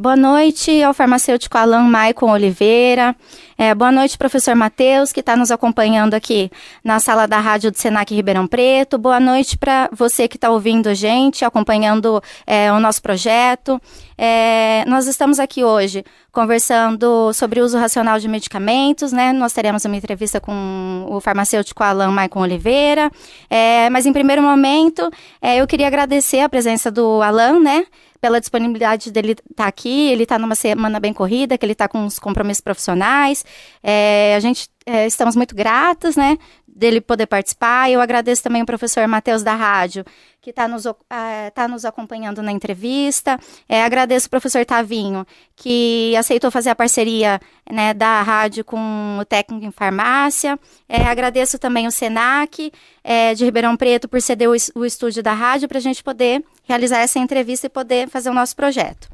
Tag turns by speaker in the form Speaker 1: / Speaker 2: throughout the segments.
Speaker 1: Boa noite ao farmacêutico Alan Maicon Oliveira. Boa noite, professor Matheus, que está nos acompanhando aqui na sala da rádio do Senac Ribeirão Preto. Boa noite para você que está ouvindo a gente, acompanhando o nosso projeto. Nós estamos aqui hoje conversando sobre o uso racional de medicamentos, né? Nós teremos uma entrevista com o farmacêutico Alan Maicon Oliveira. Mas em primeiro momento, eu queria agradecer a presença do Alan, né? Pela disponibilidade dele estar aqui. Ele está numa semana bem corrida, que ele está com uns compromissos profissionais. Estamos muito gratos, né, dele poder participar. Eu agradeço também o professor Matheus da rádio, que está nos acompanhando na entrevista. Agradeço o professor Tavinho, que aceitou fazer a parceria, né, da rádio com o técnico em farmácia. Agradeço também o Senac de Ribeirão Preto por ceder o estúdio da rádio para a gente poder realizar essa entrevista e poder fazer o nosso projeto.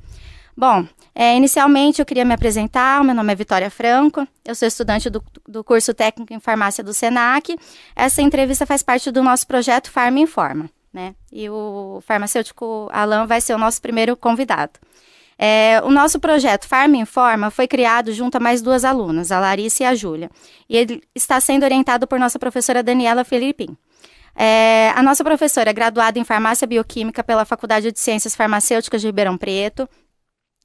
Speaker 1: Bom, inicialmente eu queria me apresentar. Meu nome é Vitória Franco, eu sou estudante do curso técnico em farmácia do Senac. Essa entrevista faz parte do nosso projeto Farma Informa, né? E o farmacêutico Alan vai ser o nosso primeiro convidado. O nosso projeto Farma Informa foi criado junto a mais duas alunas, a Larissa e a Júlia, e ele está sendo orientado por nossa professora Daniela Filipim. A nossa professora é graduada em farmácia bioquímica pela Faculdade de Ciências Farmacêuticas de Ribeirão Preto,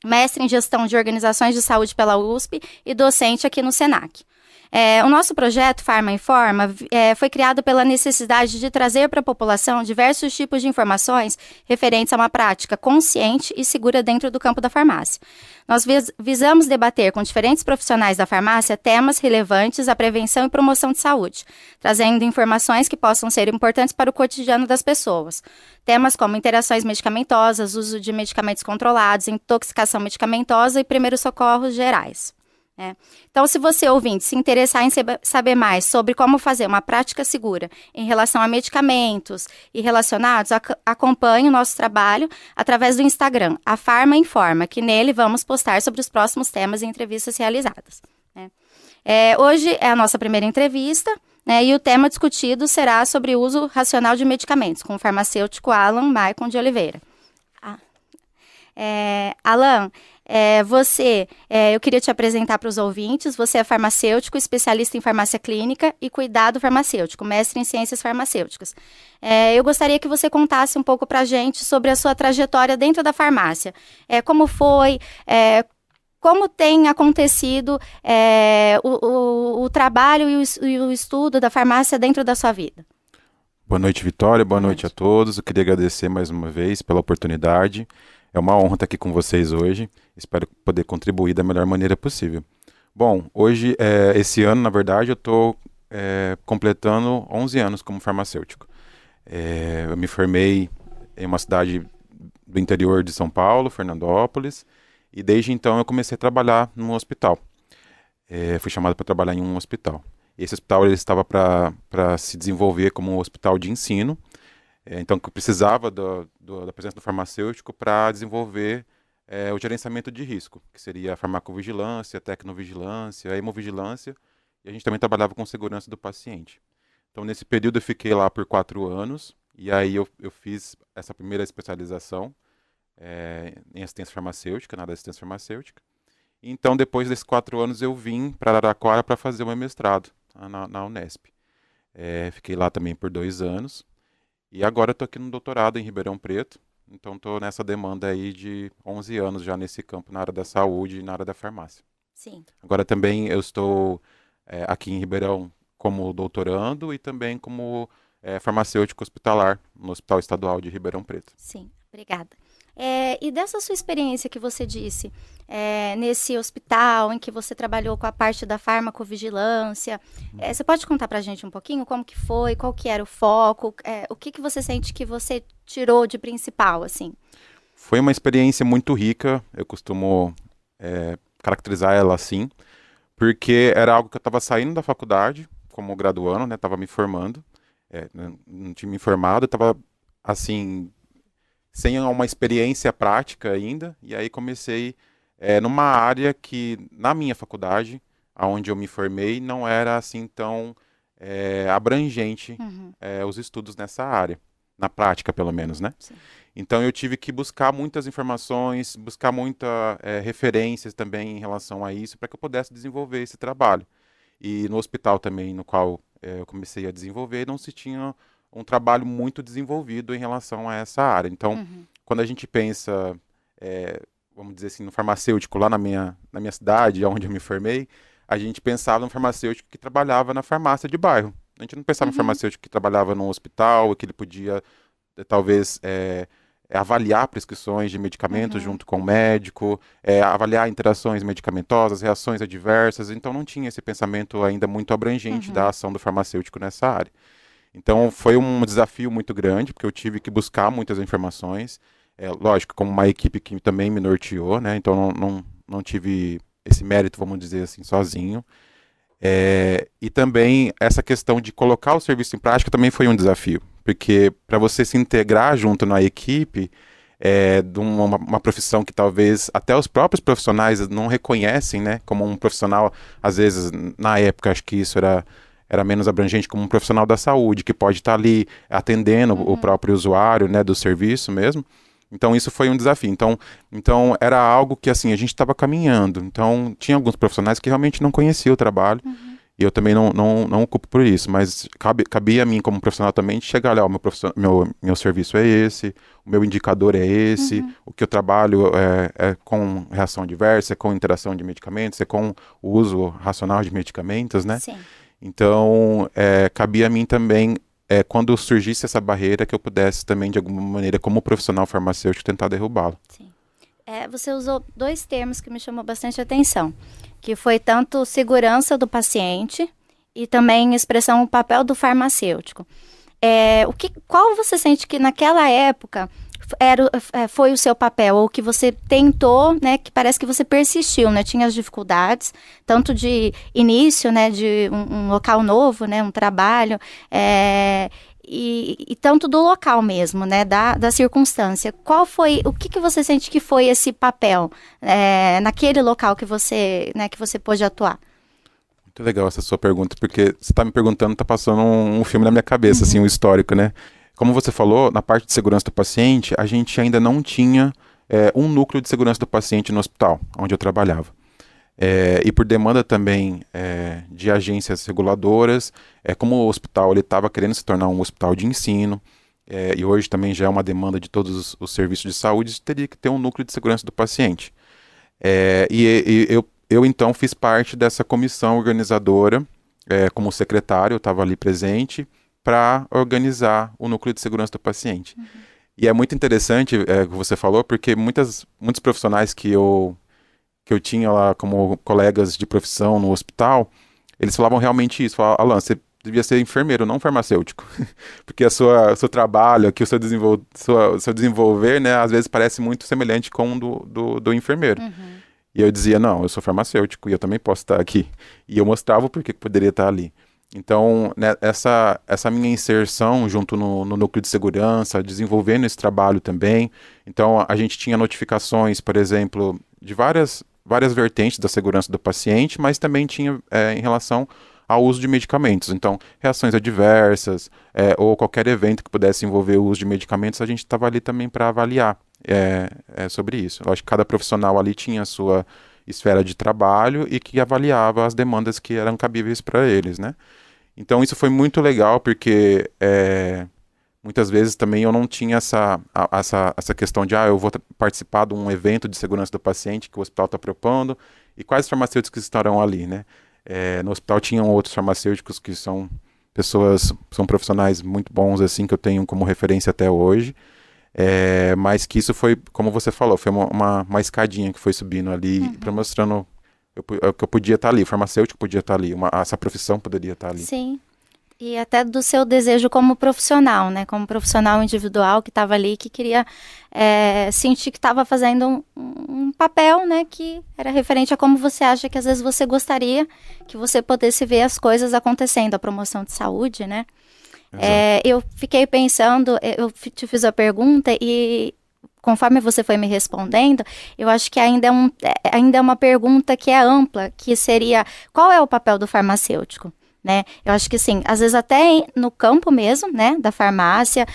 Speaker 1: mestre em gestão de organizações de saúde pela USP e docente aqui no Senac. O nosso projeto Farma Informa foi criado pela necessidade de trazer para a população diversos tipos de informações referentes a uma prática consciente e segura dentro do campo da farmácia. Nós visamos debater com diferentes profissionais da farmácia temas relevantes à prevenção e promoção de saúde, trazendo informações que possam ser importantes para o cotidiano das pessoas. Temas como interações medicamentosas, uso de medicamentos controlados, intoxicação medicamentosa e primeiros socorros gerais. Então, se você, ouvinte, se interessar em saber mais sobre como fazer uma prática segura em relação a medicamentos e relacionados, acompanhe o nosso trabalho através do Instagram, a Farma Informa, que nele vamos postar sobre os próximos temas e entrevistas realizadas. Hoje é a nossa primeira entrevista, né, e o tema discutido será sobre o uso racional de medicamentos, com o farmacêutico Alan Maicon de Oliveira. Alan, eu queria te apresentar para os ouvintes. Você é farmacêutico, especialista em farmácia clínica e cuidado farmacêutico, mestre em ciências farmacêuticas. Eu gostaria que você contasse um pouco para a gente sobre a sua trajetória dentro da farmácia. Como foi, como tem acontecido o trabalho e o estudo da farmácia dentro da sua vida.
Speaker 2: Boa noite, Vitória. Boa noite a todos. Eu queria agradecer mais uma vez pela oportunidade. É uma honra estar aqui com vocês hoje. Espero poder contribuir da melhor maneira possível. Bom, hoje, esse ano, na verdade, eu estou completando 11 anos como farmacêutico. Eu me formei em uma cidade do interior de São Paulo, Fernandópolis, e desde então eu comecei a trabalhar num hospital. Fui chamado para trabalhar em um hospital. Esse hospital ele estava para se desenvolver como um hospital de ensino. Então, eu precisava da presença do farmacêutico para desenvolver o gerenciamento de risco, que seria a farmacovigilância, a tecnovigilância, a hemovigilância, e a gente também trabalhava com segurança do paciente. Então, nesse período, eu fiquei lá por 4 anos, e aí eu fiz essa primeira especialização em assistência farmacêutica, na área de assistência farmacêutica. Então, depois desses 4 anos, eu vim para Araraquara para fazer o meu mestrado na Unesp. Fiquei lá também por 2 anos. E agora eu estou aqui no doutorado em Ribeirão Preto, então estou nessa demanda aí de 11 anos já nesse campo, na área da saúde e na área da farmácia.
Speaker 1: Sim.
Speaker 2: Agora também eu estou aqui em Ribeirão como doutorando e também como farmacêutico hospitalar no Hospital Estadual de Ribeirão Preto.
Speaker 1: Sim, obrigada. E dessa sua experiência que você disse, nesse hospital em que você trabalhou com a parte da farmacovigilância, você pode contar para a gente um pouquinho como que foi, qual que era o foco, o que você sente que você tirou de principal, assim?
Speaker 2: Foi uma experiência muito rica, eu costumo caracterizar ela assim, porque era algo que eu estava saindo da faculdade como graduando, né, estava me formando, não tinha me formado, estava assim sem uma experiência prática ainda, e aí comecei numa área que, na minha faculdade, onde eu me formei, não era assim tão abrangente os estudos nessa área. na prática pelo menos, né?
Speaker 1: Sim.
Speaker 2: Então eu tive que buscar muitas informações, buscar muitas referências também em relação a isso para que eu pudesse desenvolver esse trabalho. E no hospital também, no qual eu comecei a desenvolver, não se tinha um trabalho muito desenvolvido em relação a essa área. Então, quando a gente pensa, vamos dizer assim, no farmacêutico lá na minha cidade, onde eu me formei, a gente pensava no farmacêutico que trabalhava na farmácia de bairro. A gente não pensava no farmacêutico que trabalhava num hospital, que ele podia, talvez, avaliar prescrições de medicamentos junto com o médico, avaliar interações medicamentosas, reações adversas. Então, não tinha esse pensamento ainda muito abrangente da ação do farmacêutico nessa área. Então, foi um desafio muito grande, porque eu tive que buscar muitas informações. Lógico, como uma equipe que também me norteou, né? Então, não tive esse mérito, vamos dizer assim, sozinho. E também essa questão de colocar o serviço em prática também foi um desafio, porque para você se integrar junto na equipe de uma profissão que talvez até os próprios profissionais não reconhecem, né, como um profissional, às vezes, na época, acho que isso era menos abrangente, como um profissional da saúde, que pode estar ali atendendo o próprio usuário, né, do serviço mesmo. Então, isso foi um desafio. Então era algo que, assim, a gente estava caminhando. Então, tinha alguns profissionais que realmente não conheciam o trabalho. E eu também não ocupo por isso. Mas cabia a mim, como profissional também, de chegar lá, meu serviço é esse, o meu indicador é esse, o que eu trabalho é com reação adversa, é com interação de medicamentos, é com o uso racional de medicamentos, né?
Speaker 1: Sim.
Speaker 2: Então, cabia a mim também, quando surgisse essa barreira, que eu pudesse também, de alguma maneira, como profissional farmacêutico, tentar derrubá-la.
Speaker 1: Sim. Você usou 2 termos que me chamou bastante atenção, que foi tanto segurança do paciente e também expressão o papel do farmacêutico. Qual você sente que naquela época foi o seu papel, ou que você tentou, né, que parece que você persistiu, né, tinha as dificuldades, tanto de início, né, de um local novo, né, um trabalho, e tanto do local mesmo, né, da circunstância. O que você sente que foi esse papel naquele local que você pôde atuar?
Speaker 2: Muito legal essa sua pergunta, porque você está me perguntando, está passando um filme na minha cabeça, assim, um histórico, né? Como você falou, na parte de segurança do paciente, a gente ainda não tinha um núcleo de segurança do paciente no hospital, onde eu trabalhava. E por demanda também de agências reguladoras, como o hospital estava querendo se tornar um hospital de ensino, e hoje também já é uma demanda de todos os serviços de saúde, teria que ter um núcleo de segurança do paciente. Eu então fiz parte dessa comissão organizadora, como secretário, eu estava ali presente, para organizar o núcleo de segurança do paciente. E é muito interessante o que você falou, porque muitos profissionais que eu tinha lá como colegas de profissão no hospital, eles falavam realmente isso. Falavam, Alan, você devia ser enfermeiro, não farmacêutico. Porque o seu trabalho, aqui, o seu desenvolver, né, às vezes parece muito semelhante com o do enfermeiro. E eu dizia, não, eu sou farmacêutico e eu também posso estar aqui. E eu mostrava por que poderia estar ali. Então, né, essa minha inserção junto no núcleo de segurança, desenvolvendo esse trabalho também. Então, a gente tinha notificações, por exemplo, de várias vertentes da segurança do paciente, mas também tinha em relação ao uso de medicamentos. Então, reações adversas ou qualquer evento que pudesse envolver o uso de medicamentos, a gente estava ali também para avaliar sobre isso. Eu acho que cada profissional ali tinha a sua esfera de trabalho e que avaliava as demandas que eram cabíveis para eles, né? Então isso foi muito legal, porque muitas vezes também eu não tinha essa questão de eu vou participar de um evento de segurança do paciente que o hospital está propondo, e quais farmacêuticos estarão ali, né? No hospital tinham outros farmacêuticos que são profissionais muito bons, assim, que eu tenho como referência até hoje, mas que isso foi, como você falou, foi uma escadinha que foi subindo ali, para mostrando que eu podia estar ali, o farmacêutico podia estar ali, essa profissão poderia estar ali.
Speaker 1: Sim, e até do seu desejo como profissional, né? Como profissional individual que estava ali, que queria sentir que estava fazendo um papel, né? Que era referente a como você acha que às vezes você gostaria que você pudesse ver as coisas acontecendo, a promoção de saúde, né? Eu fiquei pensando, eu te fiz a pergunta e conforme você foi me respondendo, eu acho que ainda é uma pergunta que é ampla, que seria, qual é o papel do farmacêutico? né? Eu acho que sim, às vezes até no campo mesmo, né, da farmácia,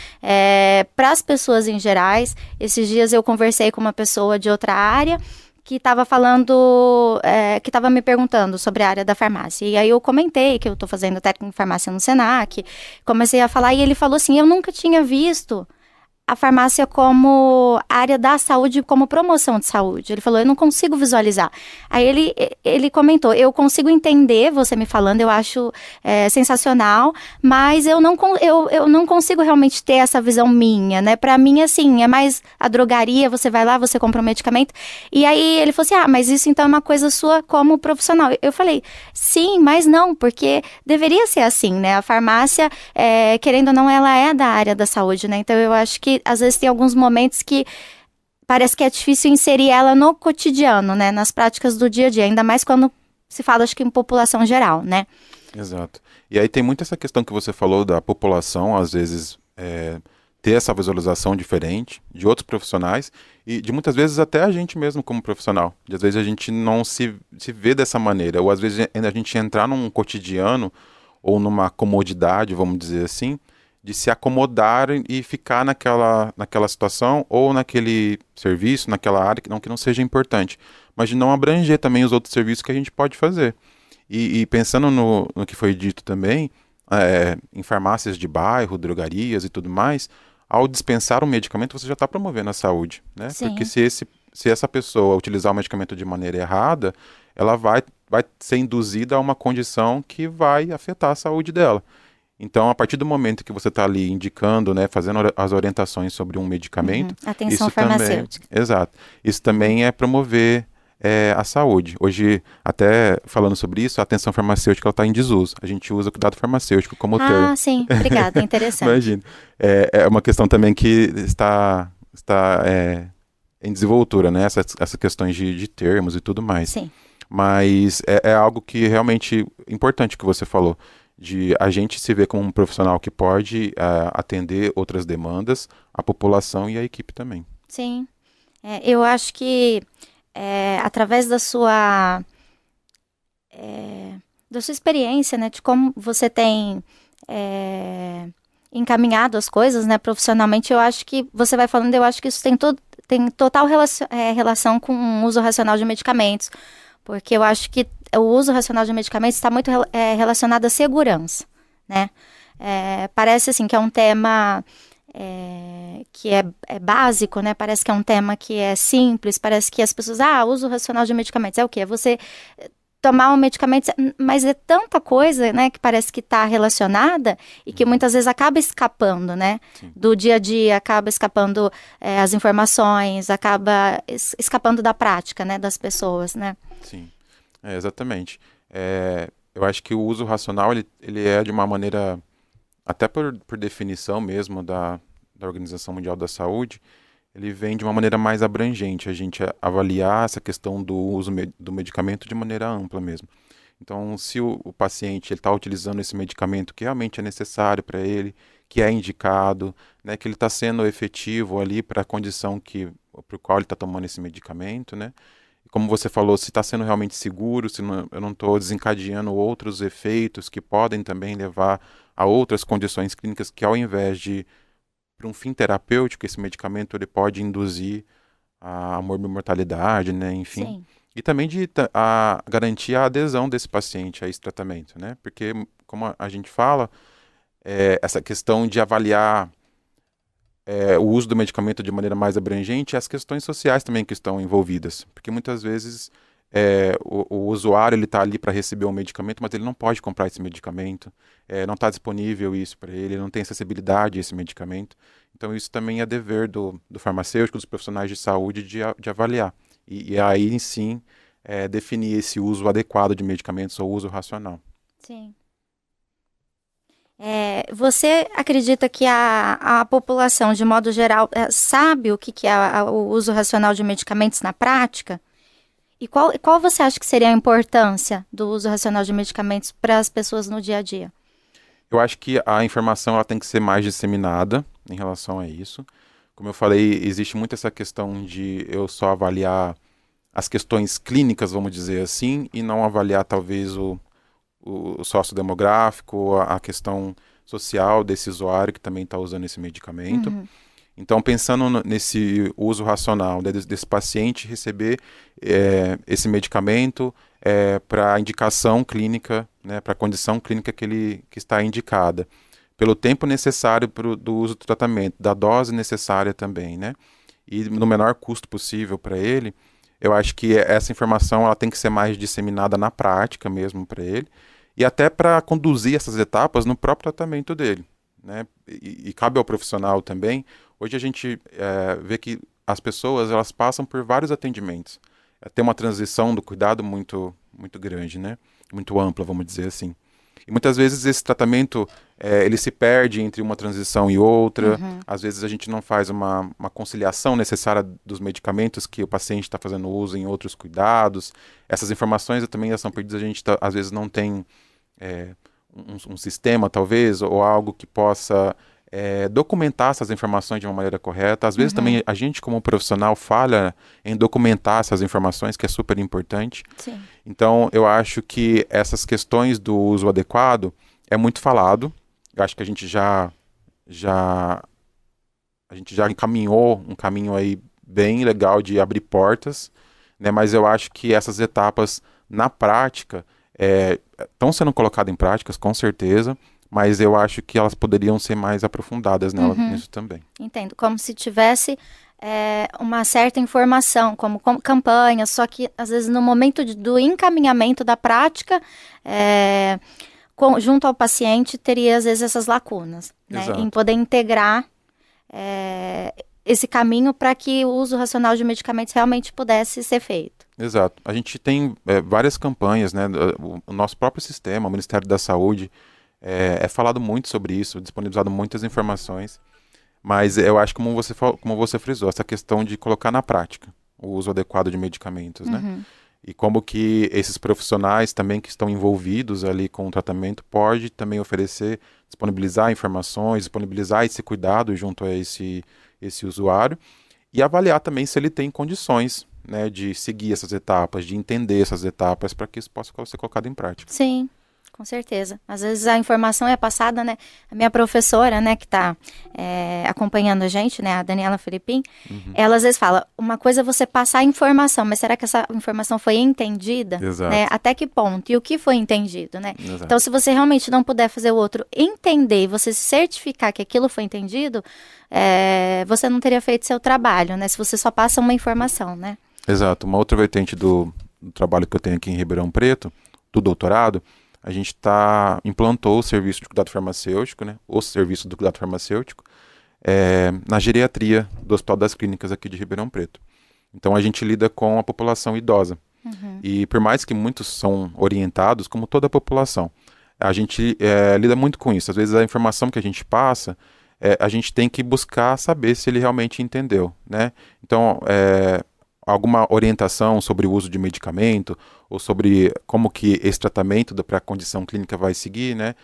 Speaker 1: para as pessoas em gerais. Esses dias eu conversei com uma pessoa de outra área que estava falando, que estava me perguntando sobre a área da farmácia. E aí eu comentei que eu estou fazendo técnico em farmácia no Senac, comecei a falar e ele falou assim, eu nunca tinha visto a farmácia como área da saúde, como promoção de saúde. Ele falou, eu não consigo visualizar. Aí ele comentou, eu consigo entender você me falando, eu acho sensacional, mas eu não consigo realmente ter essa visão minha, né? Para mim, assim, é mais a drogaria, você vai lá, você compra um medicamento. E aí ele falou assim, mas isso então é uma coisa sua como profissional. Eu falei, sim, mas não, porque deveria ser assim, né? A farmácia, querendo ou não, ela é da área da saúde, né? Então eu acho que às vezes tem alguns momentos que parece que é difícil inserir ela no cotidiano, né? Nas práticas do dia a dia, ainda mais quando se fala, acho que em população geral, né?
Speaker 2: Exato. E aí tem muito essa questão que você falou da população, às vezes, ter essa visualização diferente de outros profissionais e de muitas vezes até a gente mesmo como profissional. De às vezes a gente não se vê dessa maneira, ou às vezes a gente entrar num cotidiano ou numa comodidade, vamos dizer assim, de se acomodar e ficar naquela situação ou naquele serviço, naquela área que não seja importante, mas de não abranger também os outros serviços que a gente pode fazer. E pensando no que foi dito também, em farmácias de bairro, drogarias e tudo mais, ao dispensar um medicamento você já está promovendo a saúde, né?
Speaker 1: Sim.
Speaker 2: Porque se essa pessoa utilizar o medicamento de maneira errada, ela vai ser induzida a uma condição que vai afetar a saúde dela. Então, a partir do momento que você está ali indicando, né, fazendo as orientações sobre um medicamento...
Speaker 1: Atenção farmacêutica.
Speaker 2: Exato. Isso também é promover a saúde. Hoje, até falando sobre isso, a atenção farmacêutica está em desuso. A gente usa o cuidado farmacêutico como termo.
Speaker 1: Ah, sim. Obrigada. Interessante.
Speaker 2: Imagina. É uma questão também que está em desenvoltura, né? Essas questões de termos e tudo mais.
Speaker 1: Sim.
Speaker 2: Mas é algo que realmente importante que você falou, de a gente se ver como um profissional que pode atender outras demandas, a população e a equipe também.
Speaker 1: Sim. Eu acho que através da sua experiência, né, de como você tem encaminhado as coisas, né, profissionalmente, eu acho que você vai falando, eu acho que isso tem total relação com o uso racional de medicamentos, porque eu acho que o uso racional de medicamentos está muito relacionado à segurança, né? Parece assim que é um tema que é básico, né? Parece que é um tema que é simples, parece que as pessoas, uso racional de medicamentos é o quê? É você tomar um medicamento, mas é tanta coisa, né, que parece que está relacionada e que muitas vezes acaba escapando, né? Sim. Do dia a dia, acaba escapando as informações, acaba escapando da prática, né, das pessoas, né?
Speaker 2: Sim. Exatamente. Eu acho que o uso racional ele é de uma maneira, até por definição mesmo da Organização Mundial da Saúde, ele vem de uma maneira mais abrangente, a gente avaliar essa questão do uso do medicamento de maneira ampla mesmo. Então, se o paciente está utilizando esse medicamento que realmente é necessário para ele, que é indicado, né, que ele está sendo efetivo ali para a condição para o qual ele está tomando esse medicamento, né? Como você falou, se está sendo realmente seguro, se eu não estou desencadeando outros efeitos que podem também levar a outras condições clínicas que, ao invés de para um fim terapêutico, esse medicamento ele pode induzir a morbimortalidade, né, enfim.
Speaker 1: Sim.
Speaker 2: E também de garantir a adesão desse paciente a esse tratamento, né? Porque, como a gente fala, essa questão de avaliar o uso do medicamento de maneira mais abrangente e as questões sociais também que estão envolvidas. Porque muitas vezes o usuário está ali para receber um medicamento, mas ele não pode comprar esse medicamento, não está disponível isso para ele não tem acessibilidade a esse medicamento. Então isso também é dever do farmacêutico, dos profissionais de saúde de avaliar. E aí sim definir esse uso adequado de medicamentos ou uso racional.
Speaker 1: Sim. Você acredita que a população, de modo geral, sabe o que é o uso racional de medicamentos na prática? E qual você acha que seria a importância do uso racional de medicamentos para as pessoas no dia a dia?
Speaker 2: Eu acho que a informação ela tem que ser mais disseminada em relação a isso. Como eu falei, existe muito essa questão de eu só avaliar as questões clínicas, vamos dizer assim, e não avaliar talvez o sociodemográfico, a questão social desse usuário que também está usando esse medicamento. Então, pensando nesse uso racional, né, desse paciente receber esse medicamento para a indicação clínica, né, para a condição clínica que está indicada, pelo tempo necessário do uso do tratamento, da dose necessária também, né, e no menor custo possível para ele, eu acho que essa informação ela tem que ser mais disseminada na prática mesmo para ele, e até para conduzir essas etapas no próprio tratamento dele, né, e cabe ao profissional também. Hoje a gente vê que as pessoas elas passam por vários atendimentos. Tem uma transição do cuidado muito, muito grande, né? Muito ampla, vamos dizer assim. E muitas vezes esse tratamento ele se perde entre uma transição e outra. Às vezes a gente não faz uma conciliação necessária dos medicamentos que o paciente está fazendo uso em outros cuidados. Essas informações também são perdidas. A gente às vezes não tem um sistema, talvez, ou algo que possa documentar essas informações de uma maneira correta. Às vezes também a gente, como profissional, falha em documentar essas informações, que é super importante.
Speaker 1: Sim.
Speaker 2: Então, eu acho que essas questões do uso adequado é muito falado. Eu acho que a gente já encaminhou um caminho aí bem legal de abrir portas, né? Mas eu acho que essas etapas, na prática, estão sendo colocadas em práticas, com certeza, mas eu acho que elas poderiam ser mais aprofundadas nisso também.
Speaker 1: Entendo, como se tivesse uma certa informação, como campanha, só que às vezes no momento do encaminhamento da prática, junto ao paciente, teria às vezes essas lacunas, né, em poder integrar esse caminho para que o uso racional de medicamentos realmente pudesse ser feito.
Speaker 2: Exato. A gente tem várias campanhas, né, o nosso próprio sistema, o Ministério da Saúde, falado muito sobre isso, disponibilizado muitas informações, mas eu acho que como você frisou, essa questão de colocar na prática o uso adequado de medicamentos, né? E como que esses profissionais também que estão envolvidos ali com o tratamento pode também oferecer, disponibilizar informações, disponibilizar esse cuidado junto a esse usuário e avaliar também se ele tem condições, né, de seguir essas etapas, de entender essas etapas para que isso possa ser colocado em prática.
Speaker 1: Sim. Com certeza. Às vezes a informação é passada, né? A minha professora, né, que está acompanhando a gente, né, a Daniela Filipim, ela às vezes fala, uma coisa é você passar a informação, mas será que essa informação foi entendida?
Speaker 2: Exato.
Speaker 1: Né? Até que ponto? E o que foi entendido, né?
Speaker 2: Exato.
Speaker 1: Então, se você realmente não puder fazer o outro entender e você se certificar que aquilo foi entendido, você não teria feito seu trabalho, né? Se você só passa uma informação, né?
Speaker 2: Exato. Uma outra vertente do trabalho que eu tenho aqui em Ribeirão Preto, do doutorado, a gente implantou o serviço de cuidado farmacêutico, né, o serviço do cuidado farmacêutico, na geriatria do Hospital das Clínicas aqui de Ribeirão Preto. Então a gente lida com a população idosa. E por mais que muitos são orientados, como toda a população, a gente lida muito com isso. Às vezes a informação que a gente passa, a gente tem que buscar saber se ele realmente entendeu, né? Então, alguma orientação sobre o uso de medicamento ou sobre como que esse tratamento para a condição clínica vai seguir, né?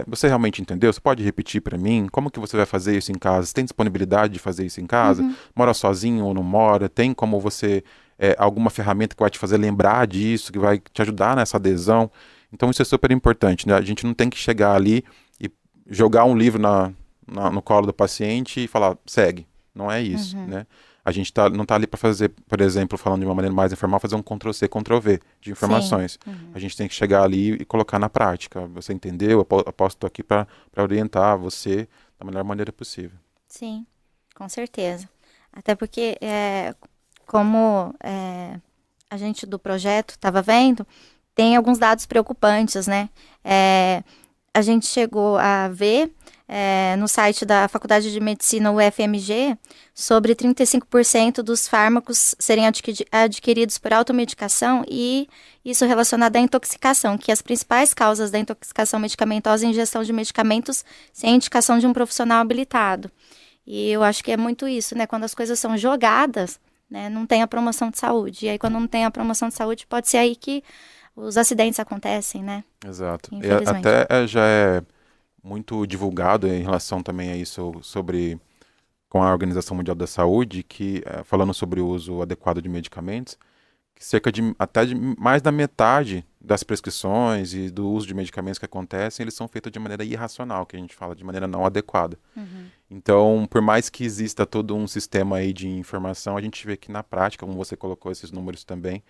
Speaker 2: Você realmente entendeu? Você pode repetir para mim? Como que você vai fazer isso em casa? Você tem disponibilidade de fazer isso em casa? Mora sozinho ou não mora? Tem como você alguma ferramenta que vai te fazer lembrar disso, que vai te ajudar nessa adesão? Então isso é super importante, né? A gente não tem que chegar ali e jogar um livro no colo do paciente e falar, segue. Não é isso, né? A gente não está ali para fazer, por exemplo, falando de uma maneira mais informal, fazer um Ctrl-C, Ctrl-V de informações. A gente tem que chegar ali e colocar na prática. Você entendeu? Eu posso estar aqui para orientar você da melhor maneira possível.
Speaker 1: Sim, com certeza. Até porque, como a gente do projeto estava vendo, tem alguns dados preocupantes, né? A gente chegou a ver no site da Faculdade de Medicina UFMG sobre 35% dos fármacos serem adquiridos por automedicação e isso relacionado à intoxicação, que as principais causas da intoxicação medicamentosa é a ingestão de medicamentos sem indicação de um profissional habilitado. E eu acho que é muito isso, né? Quando as coisas são jogadas, né, não tem a promoção de saúde. E aí quando não tem a promoção de saúde, pode ser aí que os acidentes acontecem, né?
Speaker 2: Exato. E
Speaker 1: Infelizmente.
Speaker 2: até já é muito divulgado em relação também a isso com a Organização Mundial da Saúde, que falando sobre o uso adequado de medicamentos, que cerca de mais da metade das prescrições e do uso de medicamentos que acontecem, eles são feitos de maneira irracional, que a gente fala, de maneira não adequada. Então, por mais que exista todo um sistema aí de informação, a gente vê que na prática, como você colocou esses números também,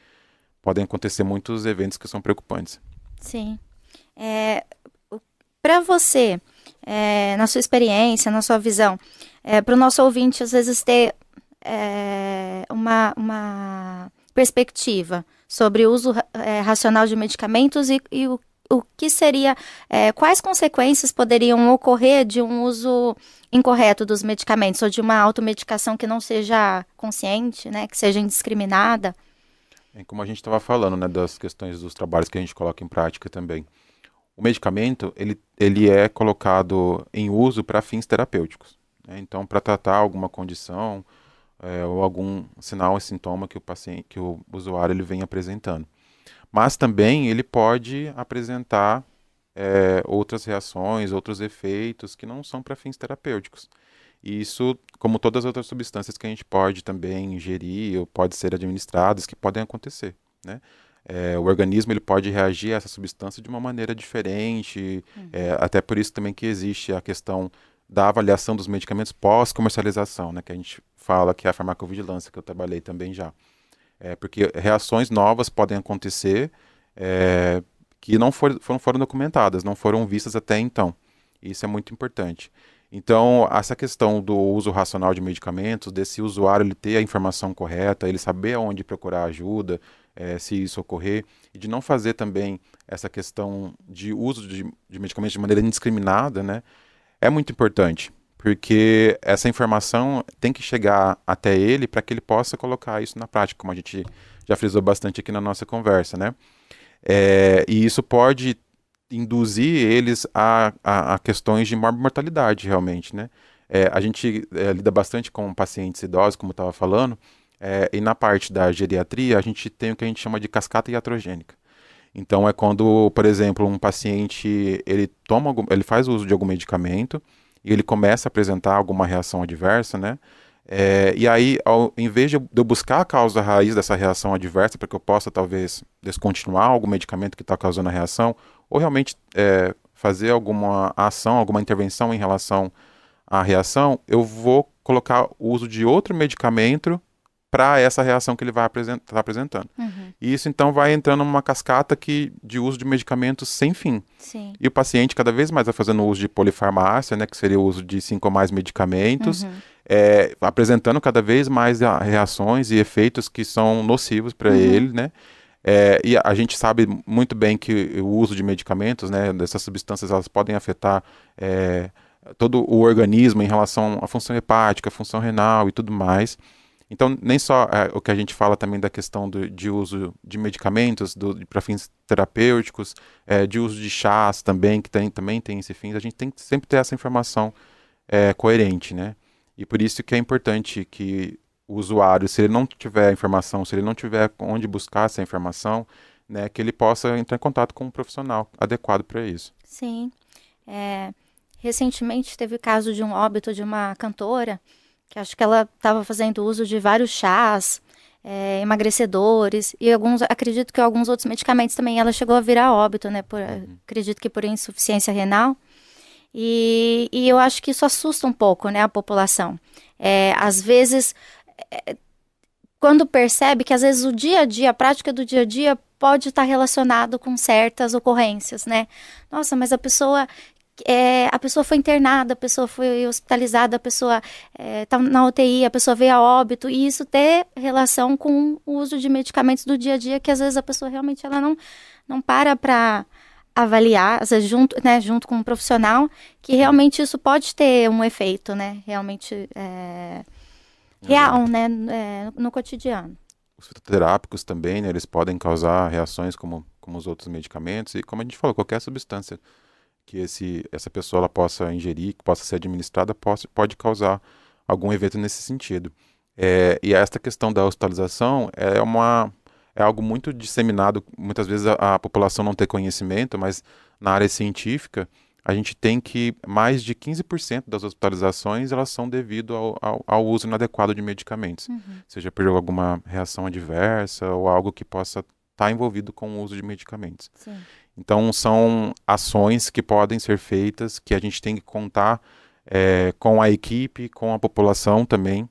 Speaker 2: podem acontecer muitos eventos que são preocupantes.
Speaker 1: Sim. Para você, na sua experiência, na sua visão, para o nosso ouvinte, às vezes, ter uma perspectiva sobre o uso racional de medicamentos e o que seria, quais consequências poderiam ocorrer de um uso incorreto dos medicamentos ou de uma automedicação que não seja consciente, né, que seja indiscriminada.
Speaker 2: Como a gente estava falando, né, das questões dos trabalhos que a gente coloca em prática também. O medicamento, ele é colocado em uso para fins terapêuticos, né? Então, para tratar alguma condição ou algum sinal e sintoma que o paciente, que o usuário ele vem apresentando. Mas também ele pode apresentar outras reações, outros efeitos que não são para fins terapêuticos. E isso, como todas as outras substâncias que a gente pode também ingerir ou pode ser administradas, que podem acontecer, né? O organismo ele pode reagir a essa substância de uma maneira diferente, até por isso também que existe a questão da avaliação dos medicamentos pós-comercialização, né? Que a gente fala que é a farmacovigilância, que eu trabalhei também já. Porque reações novas podem acontecer que não foram documentadas, não foram vistas até então. Isso é muito importante. Então, essa questão do uso racional de medicamentos, desse usuário ele ter a informação correta, ele saber aonde procurar ajuda, se isso ocorrer, e de não fazer também essa questão de uso de medicamentos de maneira indiscriminada, né, é muito importante, porque essa informação tem que chegar até ele para que ele possa colocar isso na prática, como a gente já frisou bastante aqui na nossa conversa, né? E isso pode induzir eles a questões de mortalidade, realmente, né? A gente lida bastante com pacientes idosos, como eu estava falando, e na parte da geriatria, a gente tem o que a gente chama de cascata iatrogênica. Então, é quando, por exemplo, um paciente, ele faz uso de algum medicamento e ele começa a apresentar alguma reação adversa, né? E aí, em vez de eu buscar a causa raiz dessa reação adversa, para que eu possa, talvez, descontinuar algum medicamento que está causando a reação, ou realmente fazer alguma ação, alguma intervenção em relação à reação, eu vou colocar o uso de outro medicamento para essa reação que ele vai estar apresentando. E isso, então, vai entrando numa cascata de uso de medicamentos sem fim.
Speaker 1: Sim.
Speaker 2: E o paciente, cada vez mais, vai fazendo uso de polifarmácia, né, que seria o uso de 5 ou mais medicamentos, apresentando cada vez mais reações e efeitos que são nocivos para ele, né? E a gente sabe muito bem que o uso de medicamentos, né, dessas substâncias, elas podem afetar todo o organismo em relação à função hepática, à função renal e tudo mais. Então, nem só o que a gente fala também da questão de uso de medicamentos para fins terapêuticos, de uso de chás também, que também tem esse fim, a gente tem que sempre ter essa informação coerente, né? E por isso que é importante que o usuário, se ele não tiver a informação, se ele não tiver onde buscar essa informação, né, que ele possa entrar em contato com um profissional adequado para isso.
Speaker 1: Sim. Recentemente teve o caso de um óbito de uma cantora, que acho que ela estava fazendo uso de vários chás, emagrecedores, e acredito que alguns outros medicamentos também. Ela chegou a virar óbito, né? Acredito que por insuficiência renal. E eu acho que isso assusta um pouco, né, a população. Às vezes, quando percebe que às vezes o dia a dia, a prática do dia a dia pode estar relacionado com certas ocorrências, né? Nossa, mas a pessoa foi internada, a pessoa foi hospitalizada, a pessoa está na UTI, a pessoa veio a óbito, e isso ter relação com o uso de medicamentos do dia a dia, que às vezes a pessoa realmente ela não para avaliar, às vezes junto com um profissional, que realmente isso pode ter um efeito, né? Realmente real, né? No cotidiano.
Speaker 2: Os fitoterápicos também, né, eles podem causar reações como os outros medicamentos, e como a gente falou, qualquer substância que essa pessoa ela possa ingerir, que possa ser administrada, pode causar algum evento nesse sentido. E esta questão da hospitalização é algo muito disseminado, muitas vezes a população não tem conhecimento, mas na área científica a gente tem que mais de 15% das hospitalizações elas são devido ao uso inadequado de medicamentos, seja por alguma reação adversa ou algo que possa está envolvido com o uso de medicamentos.
Speaker 1: Sim.
Speaker 2: Então, são ações que podem ser feitas, que a gente tem que contar com a equipe, com a população também,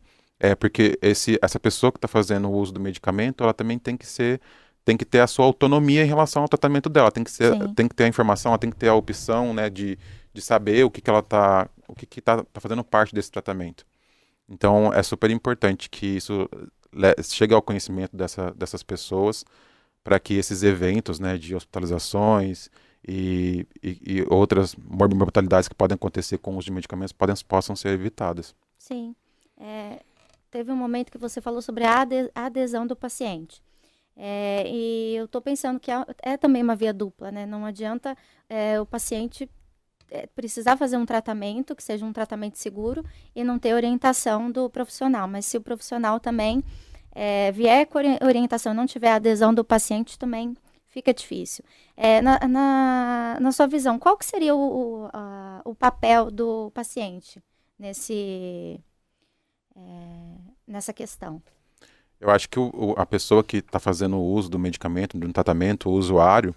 Speaker 2: porque essa pessoa que está fazendo o uso do medicamento, ela também tem que ter a sua autonomia em relação ao tratamento dela, tem que ter a informação, ela tem que ter a opção, né, de saber o que ela tá fazendo parte desse tratamento. Então, é super importante que isso chegue ao conhecimento dessas pessoas, para que esses eventos, né, de hospitalizações e outras mortalidades que podem acontecer com o uso de medicamentos possam ser evitadas.
Speaker 1: Sim. Teve um momento que você falou sobre a adesão do paciente. E eu estou pensando que é também uma via dupla, né? Não adianta o paciente precisar fazer um tratamento, que seja um tratamento seguro, e não ter orientação do profissional. Mas se o profissional também vier com orientação e não tiver adesão do paciente, também fica difícil. Na sua visão, qual que seria o papel do paciente nessa questão?
Speaker 2: Eu acho que a pessoa que está fazendo o uso do medicamento, do tratamento, o usuário,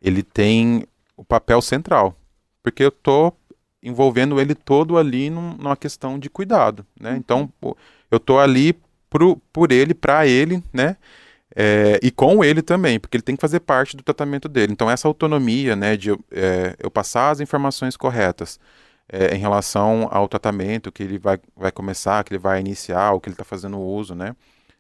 Speaker 2: ele tem o papel central, porque eu estou envolvendo ele todo ali numa questão de cuidado, né? Então, eu estou ali por ele, para ele, né? E com ele também, porque ele tem que fazer parte do tratamento dele. Então, essa autonomia, né, de eu passar as informações corretas em relação ao tratamento que ele vai começar, que ele vai iniciar, ou que ele está fazendo uso, né?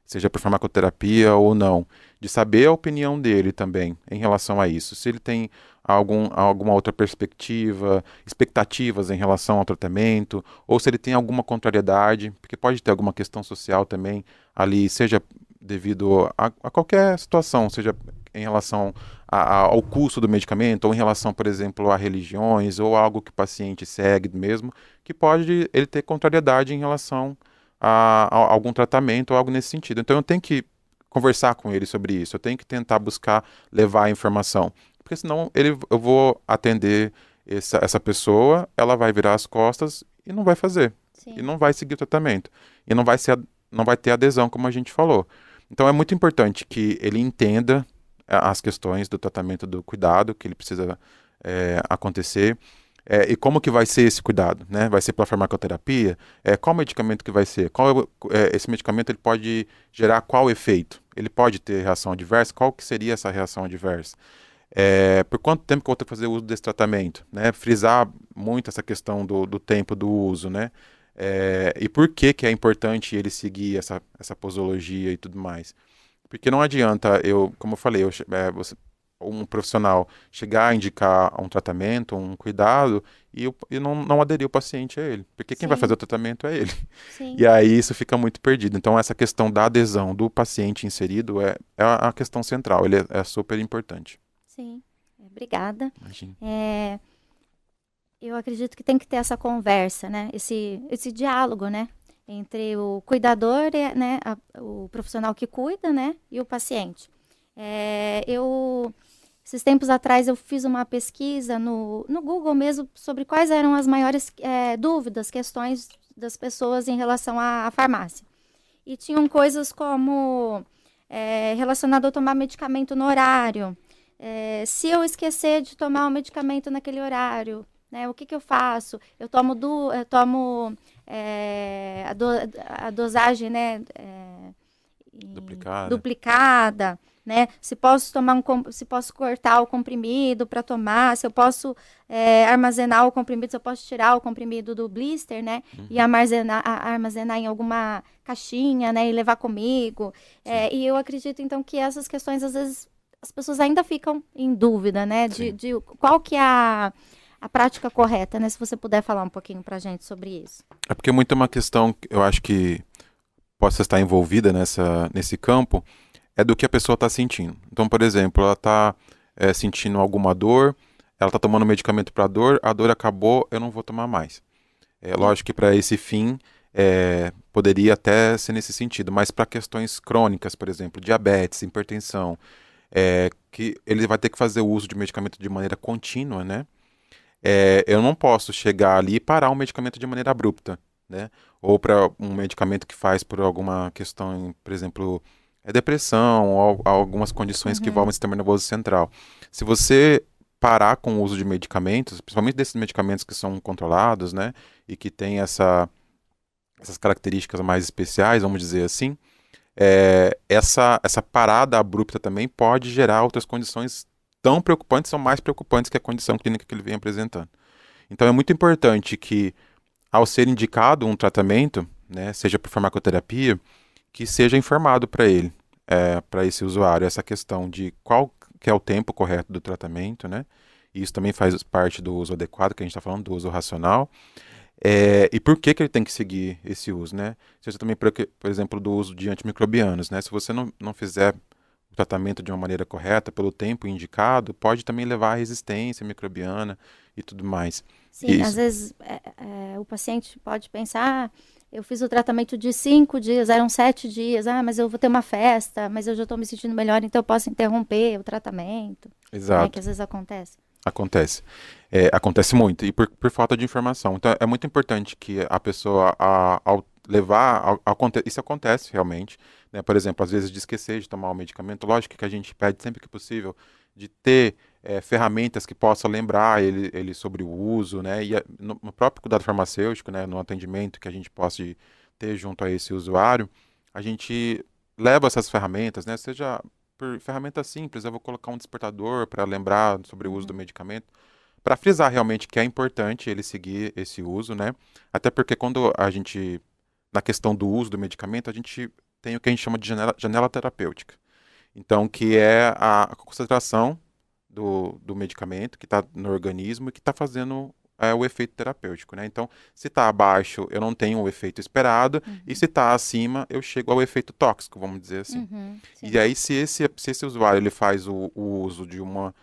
Speaker 2: Seja por farmacoterapia ou não, de saber a opinião dele também em relação a isso. Se ele tem alguma outra perspectiva, expectativas em relação ao tratamento, ou se ele tem alguma contrariedade, porque pode ter alguma questão social também ali, seja devido a qualquer situação, seja em relação ao custo do medicamento, ou em relação, por exemplo, a religiões, ou algo que o paciente segue mesmo, que pode ele ter contrariedade em relação a algum tratamento ou algo nesse sentido. Então eu tenho que conversar com ele sobre isso, eu tenho que tentar buscar levar a informação, porque senão eu vou atender essa pessoa, ela vai virar as costas e não vai fazer. Sim. E não vai seguir o tratamento, e não vai ter adesão, como a gente falou. Então é muito importante que ele entenda as questões do tratamento, do cuidado que ele precisa acontecer. E como que vai ser esse cuidado, né? Vai ser pela farmacoterapia? Qual medicamento que vai ser? Esse medicamento ele pode gerar qual efeito? Ele pode ter reação adversa? Qual que seria essa reação adversa? Por quanto tempo que eu vou ter que fazer uso desse tratamento? Né? Frisar muito essa questão do tempo do uso, né? E por que é importante ele seguir essa posologia e tudo mais? Porque não adianta como eu falei, um profissional chegar a indicar um tratamento, um cuidado, e não aderir o paciente a ele. Porque quem vai fazer o tratamento é ele.
Speaker 1: Sim.
Speaker 2: E aí isso fica muito perdido. Então essa questão da adesão do paciente inserido é a questão central, ele é super importante.
Speaker 1: Sim, obrigada.
Speaker 2: Imagina.
Speaker 1: Eu acredito que tem que ter essa conversa, né? Esse diálogo, né? Entre o cuidador, né? O profissional que cuida, né? E o paciente. Esses tempos atrás eu fiz uma pesquisa no Google mesmo sobre quais eram as maiores dúvidas, questões das pessoas em relação à farmácia. E tinham coisas como relacionado a tomar medicamento no horário. Se eu esquecer de tomar o medicamento naquele horário, né, o que eu faço? Eu tomo a dosagem, né, duplicada, né? Se posso cortar o comprimido para tomar, se eu posso armazenar o comprimido, se eu posso tirar o comprimido do blister, né? E armazenar em alguma caixinha, né? E levar comigo. E eu acredito, então, que essas questões, às vezes, as pessoas ainda ficam em dúvida, né? De qual que é a prática correta, né? Se você puder falar um pouquinho pra gente sobre isso.
Speaker 2: É porque muito é uma questão, eu acho que possa estar envolvida nesse campo, é do que a pessoa está sentindo. Então, por exemplo, ela está sentindo alguma dor, ela está tomando medicamento para a dor acabou, eu não vou tomar mais. Lógico que para esse fim poderia até ser nesse sentido, mas para questões crônicas, por exemplo, diabetes, hipertensão, que ele vai ter que fazer o uso de medicamento de maneira contínua, né? Eu não posso chegar ali e parar um medicamento de maneira abrupta, né? Ou para um medicamento que faz por alguma questão, por exemplo, depressão, ou algumas condições que envolvem o sistema nervoso central. Se você parar com o uso de medicamentos, principalmente desses medicamentos que são controlados, né, e que têm essas características mais especiais, vamos dizer assim, essa parada abrupta também pode gerar outras condições tão preocupantes ou mais preocupantes que a condição clínica que ele vem apresentando. Então é muito importante que, ao ser indicado um tratamento, né, seja por farmacoterapia, que seja informado para ele, para esse usuário, essa questão de qual que é o tempo correto do tratamento, né? E isso também faz parte do uso adequado, que a gente está falando, do uso racional. E por que ele tem que seguir esse uso, né? Seja também, por exemplo, do uso de antimicrobianos, né? Se você não fizer o tratamento de uma maneira correta, pelo tempo indicado, pode também levar à resistência microbiana e tudo mais.
Speaker 1: Sim, às vezes o paciente pode pensar, eu fiz o tratamento de 5 dias, eram 7 dias, mas eu vou ter uma festa, mas eu já estou me sentindo melhor, então eu posso interromper o tratamento.
Speaker 2: Exato.
Speaker 1: Que às vezes acontece.
Speaker 2: Acontece. Acontece muito, e por falta de informação. Então, é muito importante que a pessoa, ao levar, isso acontece realmente, né? Por exemplo, às vezes de esquecer de tomar o medicamento, lógico que a gente pede sempre que possível de ter ferramentas que possam lembrar ele sobre o uso, né? E no próprio cuidado farmacêutico, né? No atendimento que a gente possa ter junto a esse usuário, a gente leva essas ferramentas, né? Seja por ferramentas simples, eu vou colocar um despertador para lembrar sobre o uso do medicamento, para frisar realmente que é importante ele seguir esse uso, né? Até porque quando a gente, na questão do uso do medicamento, a gente tem o que a gente chama de janela terapêutica. Então, que é a concentração do medicamento que está no organismo e que está fazendo o efeito terapêutico, né? Então, se está abaixo, eu não tenho o efeito esperado, e se está acima, eu chego ao efeito tóxico, vamos dizer assim. E aí, se esse usuário ele faz o uso de uma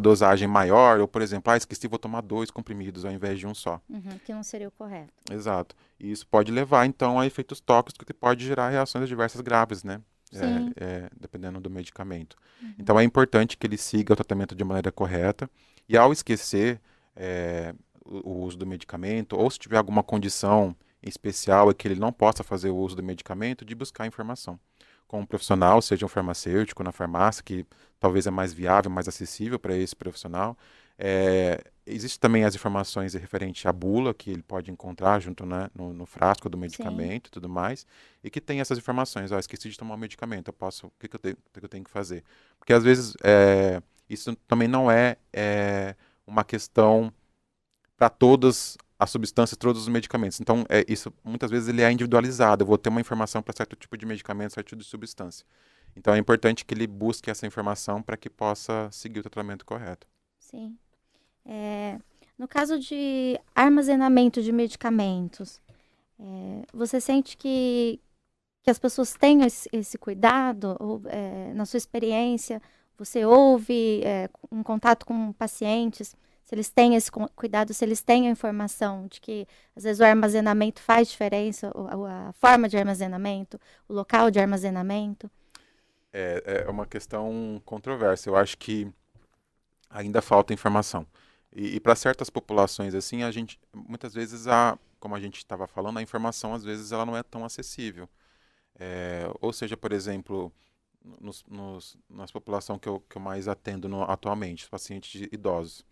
Speaker 2: dosagem maior, ou, por exemplo, esqueci, vou tomar 2 comprimidos ao invés de um só.
Speaker 1: Que não seria o correto.
Speaker 2: Exato. E isso pode levar, então, a efeitos tóxicos que pode gerar reações adversas graves, né? Dependendo do medicamento. Então, é importante que ele siga o tratamento de maneira correta, e ao esquecer o uso do medicamento, ou se tiver alguma condição especial que ele não possa fazer o uso do medicamento, de buscar informação com um profissional, seja um farmacêutico na farmácia, que talvez é mais viável, mais acessível para esse profissional. Existem também as informações referentes à bula, que ele pode encontrar junto, né, no frasco do medicamento e tudo mais, e que tem essas informações. Esqueci de tomar o medicamento, o que eu tenho que fazer? Porque às vezes isso também não é uma questão para todas as substâncias, todos os medicamentos. Então, isso muitas vezes ele é individualizado. Eu vou ter uma informação para certo tipo de medicamento, certo tipo de substância. Então, é importante que ele busque essa informação para que possa seguir o tratamento correto.
Speaker 1: Sim. No caso de armazenamento de medicamentos, você sente que as pessoas têm esse cuidado? Ou, na sua experiência, você ouve em contato com pacientes, se eles têm esse cuidado, se eles têm a informação de que, às vezes, o armazenamento faz diferença, a forma de armazenamento, o local de armazenamento?
Speaker 2: É uma questão controversa. Eu acho que ainda falta informação. E para certas populações, assim, a gente, muitas vezes, como a gente estava falando, a informação, às vezes, ela não é tão acessível. Ou seja, por exemplo, nas população que eu mais atendo atualmente, os pacientes idosos.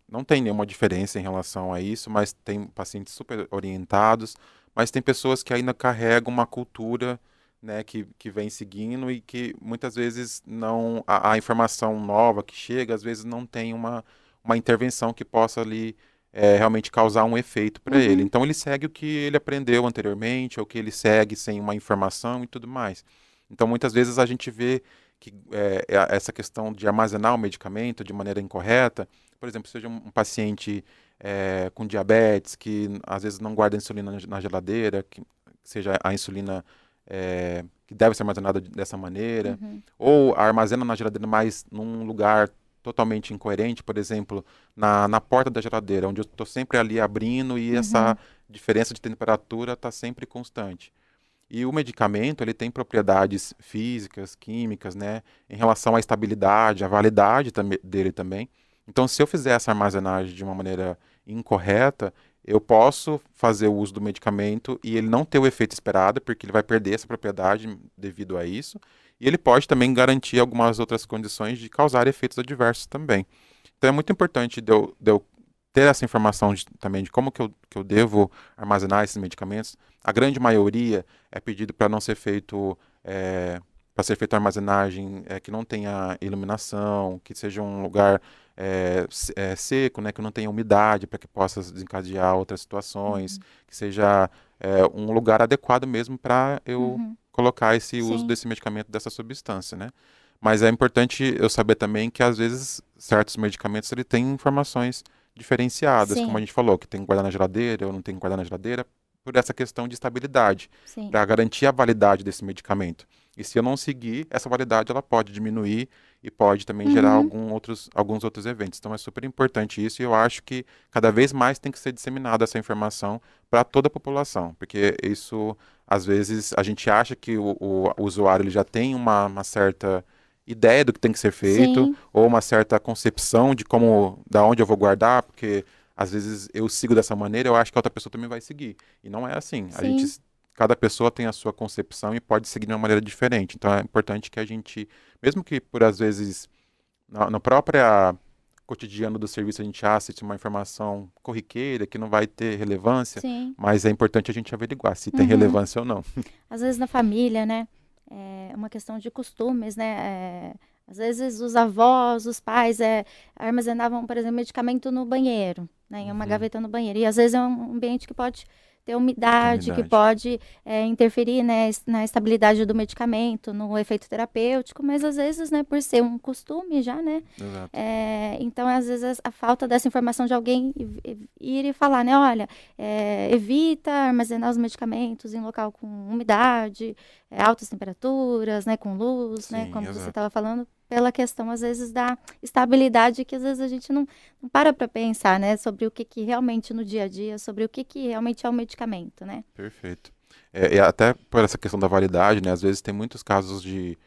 Speaker 2: Não tem nenhuma diferença em relação a isso, mas tem pacientes super orientados, mas tem pessoas que ainda carregam uma cultura, né, que vem seguindo e que muitas vezes não a informação nova que chega, às vezes não tem uma intervenção que possa ali realmente causar um efeito para ele. Então ele segue o que ele aprendeu anteriormente, ou que ele segue sem uma informação e tudo mais. Então muitas vezes a gente vê que essa questão de armazenar o medicamento de maneira incorreta, por exemplo, seja um paciente com diabetes, que às vezes não guarda insulina na geladeira, que seja a insulina que deve ser armazenada dessa maneira, ou armazena na geladeira, mas num lugar totalmente incoerente, por exemplo, na porta da geladeira, onde eu estou sempre ali abrindo e essa diferença de temperatura está sempre constante. E o medicamento, ele tem propriedades físicas, químicas, né, em relação à estabilidade, à validade dele também. Então, se eu fizer essa armazenagem de uma maneira incorreta, eu posso fazer o uso do medicamento e ele não ter o efeito esperado, porque ele vai perder essa propriedade devido a isso, e ele pode também garantir algumas outras condições de causar efeitos adversos também. Então é muito importante de eu ter essa informação também de como que eu devo armazenar esses medicamentos. A grande maioria é pedido para não ser feito, para ser feita armazenagem que não tenha iluminação, que seja um lugar seco, né, que não tenha umidade para que possa desencadear outras situações,
Speaker 1: Uhum.
Speaker 2: que seja um lugar adequado mesmo para eu
Speaker 1: Uhum.
Speaker 2: colocar esse uso
Speaker 1: Sim,
Speaker 2: desse medicamento, dessa substância, né? Mas é importante eu saber também que às vezes certos medicamentos ele têm informações diferenciadas, como a
Speaker 1: sim,
Speaker 2: gente falou, que tem que guardar na geladeira ou não tem que guardar na geladeira, por essa questão de estabilidade,
Speaker 1: sim.
Speaker 2: para garantir a validade desse medicamento. E se eu não seguir, essa validade ela pode diminuir e pode também gerar
Speaker 1: Uhum.
Speaker 2: alguns outros eventos. Então é super importante isso e eu acho que cada vez mais tem que ser disseminada essa informação para toda a população, porque isso, às vezes, a gente acha que o usuário ele já tem uma certa ideia do que tem que ser feito,
Speaker 1: Sim,
Speaker 2: ou uma certa concepção de como, da onde eu vou guardar, porque às vezes eu sigo dessa maneira, eu acho que a outra pessoa também vai seguir. E não é assim.
Speaker 1: sim.
Speaker 2: Cada pessoa tem a sua concepção e pode seguir de uma maneira diferente. Então é importante que a gente, mesmo que por às vezes na própria cotidiano do serviço a gente ache uma informação corriqueira que não vai ter relevância,
Speaker 1: Sim.
Speaker 2: mas é importante a gente averiguar se tem
Speaker 1: Uhum.
Speaker 2: relevância ou não.
Speaker 1: Às vezes na família, né? É uma questão de costumes, né? Às vezes os avós, os pais armazenavam, por exemplo, medicamento no banheiro, né? Em uma
Speaker 2: Uhum.
Speaker 1: gaveta no banheiro. E às vezes é um ambiente que pode ter umidade, que
Speaker 2: Comunidade.
Speaker 1: pode interferir, né, na estabilidade do medicamento, no efeito terapêutico, mas às vezes, né, por ser um costume já, né?
Speaker 2: Exato.
Speaker 1: Então, às vezes, a falta dessa informação de alguém ir e falar, né? Olha, evita armazenar os medicamentos em local com umidade, altas temperaturas, né? Com luz, né?
Speaker 2: Sim,
Speaker 1: Como você
Speaker 2: exato.
Speaker 1: estava falando, pela questão, às vezes, da estabilidade que às vezes a gente não para pensar, né? Sobre o que, que realmente no dia a dia, sobre o que, que realmente é o medicamento, né?
Speaker 2: Perfeito. E até por essa questão da validade, né? Às vezes tem muitos casos de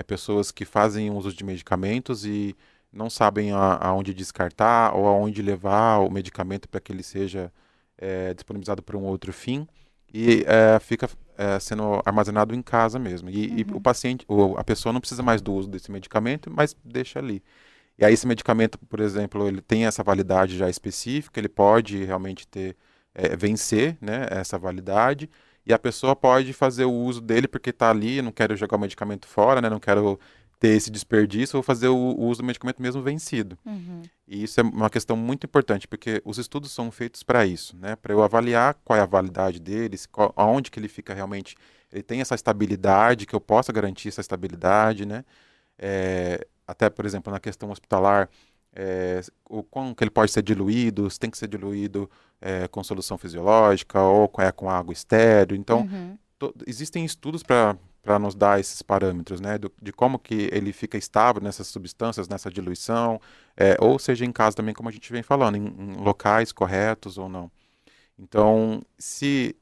Speaker 2: pessoas que fazem uso de medicamentos e não sabem aonde descartar ou aonde levar o medicamento para que ele seja disponibilizado para um outro fim e fica sendo armazenado em casa mesmo. E o
Speaker 1: Uhum,
Speaker 2: paciente, a pessoa não precisa mais do uso desse medicamento, mas deixa ali. E aí esse medicamento, por exemplo, ele tem essa validade já específica, ele pode realmente vencer, né, essa validade, e a pessoa pode fazer o uso dele porque está ali, não quero jogar o medicamento fora, né, não quero ter esse desperdício, vou fazer o uso do medicamento mesmo vencido.
Speaker 1: uhum.
Speaker 2: E isso é uma questão muito importante, porque os estudos são feitos para isso, né, para eu avaliar qual é a validade dele, aonde que ele fica realmente, ele tem essa estabilidade, que eu possa garantir essa estabilidade, né, até, por exemplo, na questão hospitalar, o como que ele pode ser diluído, se tem que ser diluído com solução fisiológica ou com água estéril. Então,
Speaker 1: Uhum.
Speaker 2: existem estudos para nos dar esses parâmetros, né, de como que ele fica estável nessas substâncias, nessa diluição, ou seja, em casa também, como a gente vem falando, em locais corretos ou não. Então, se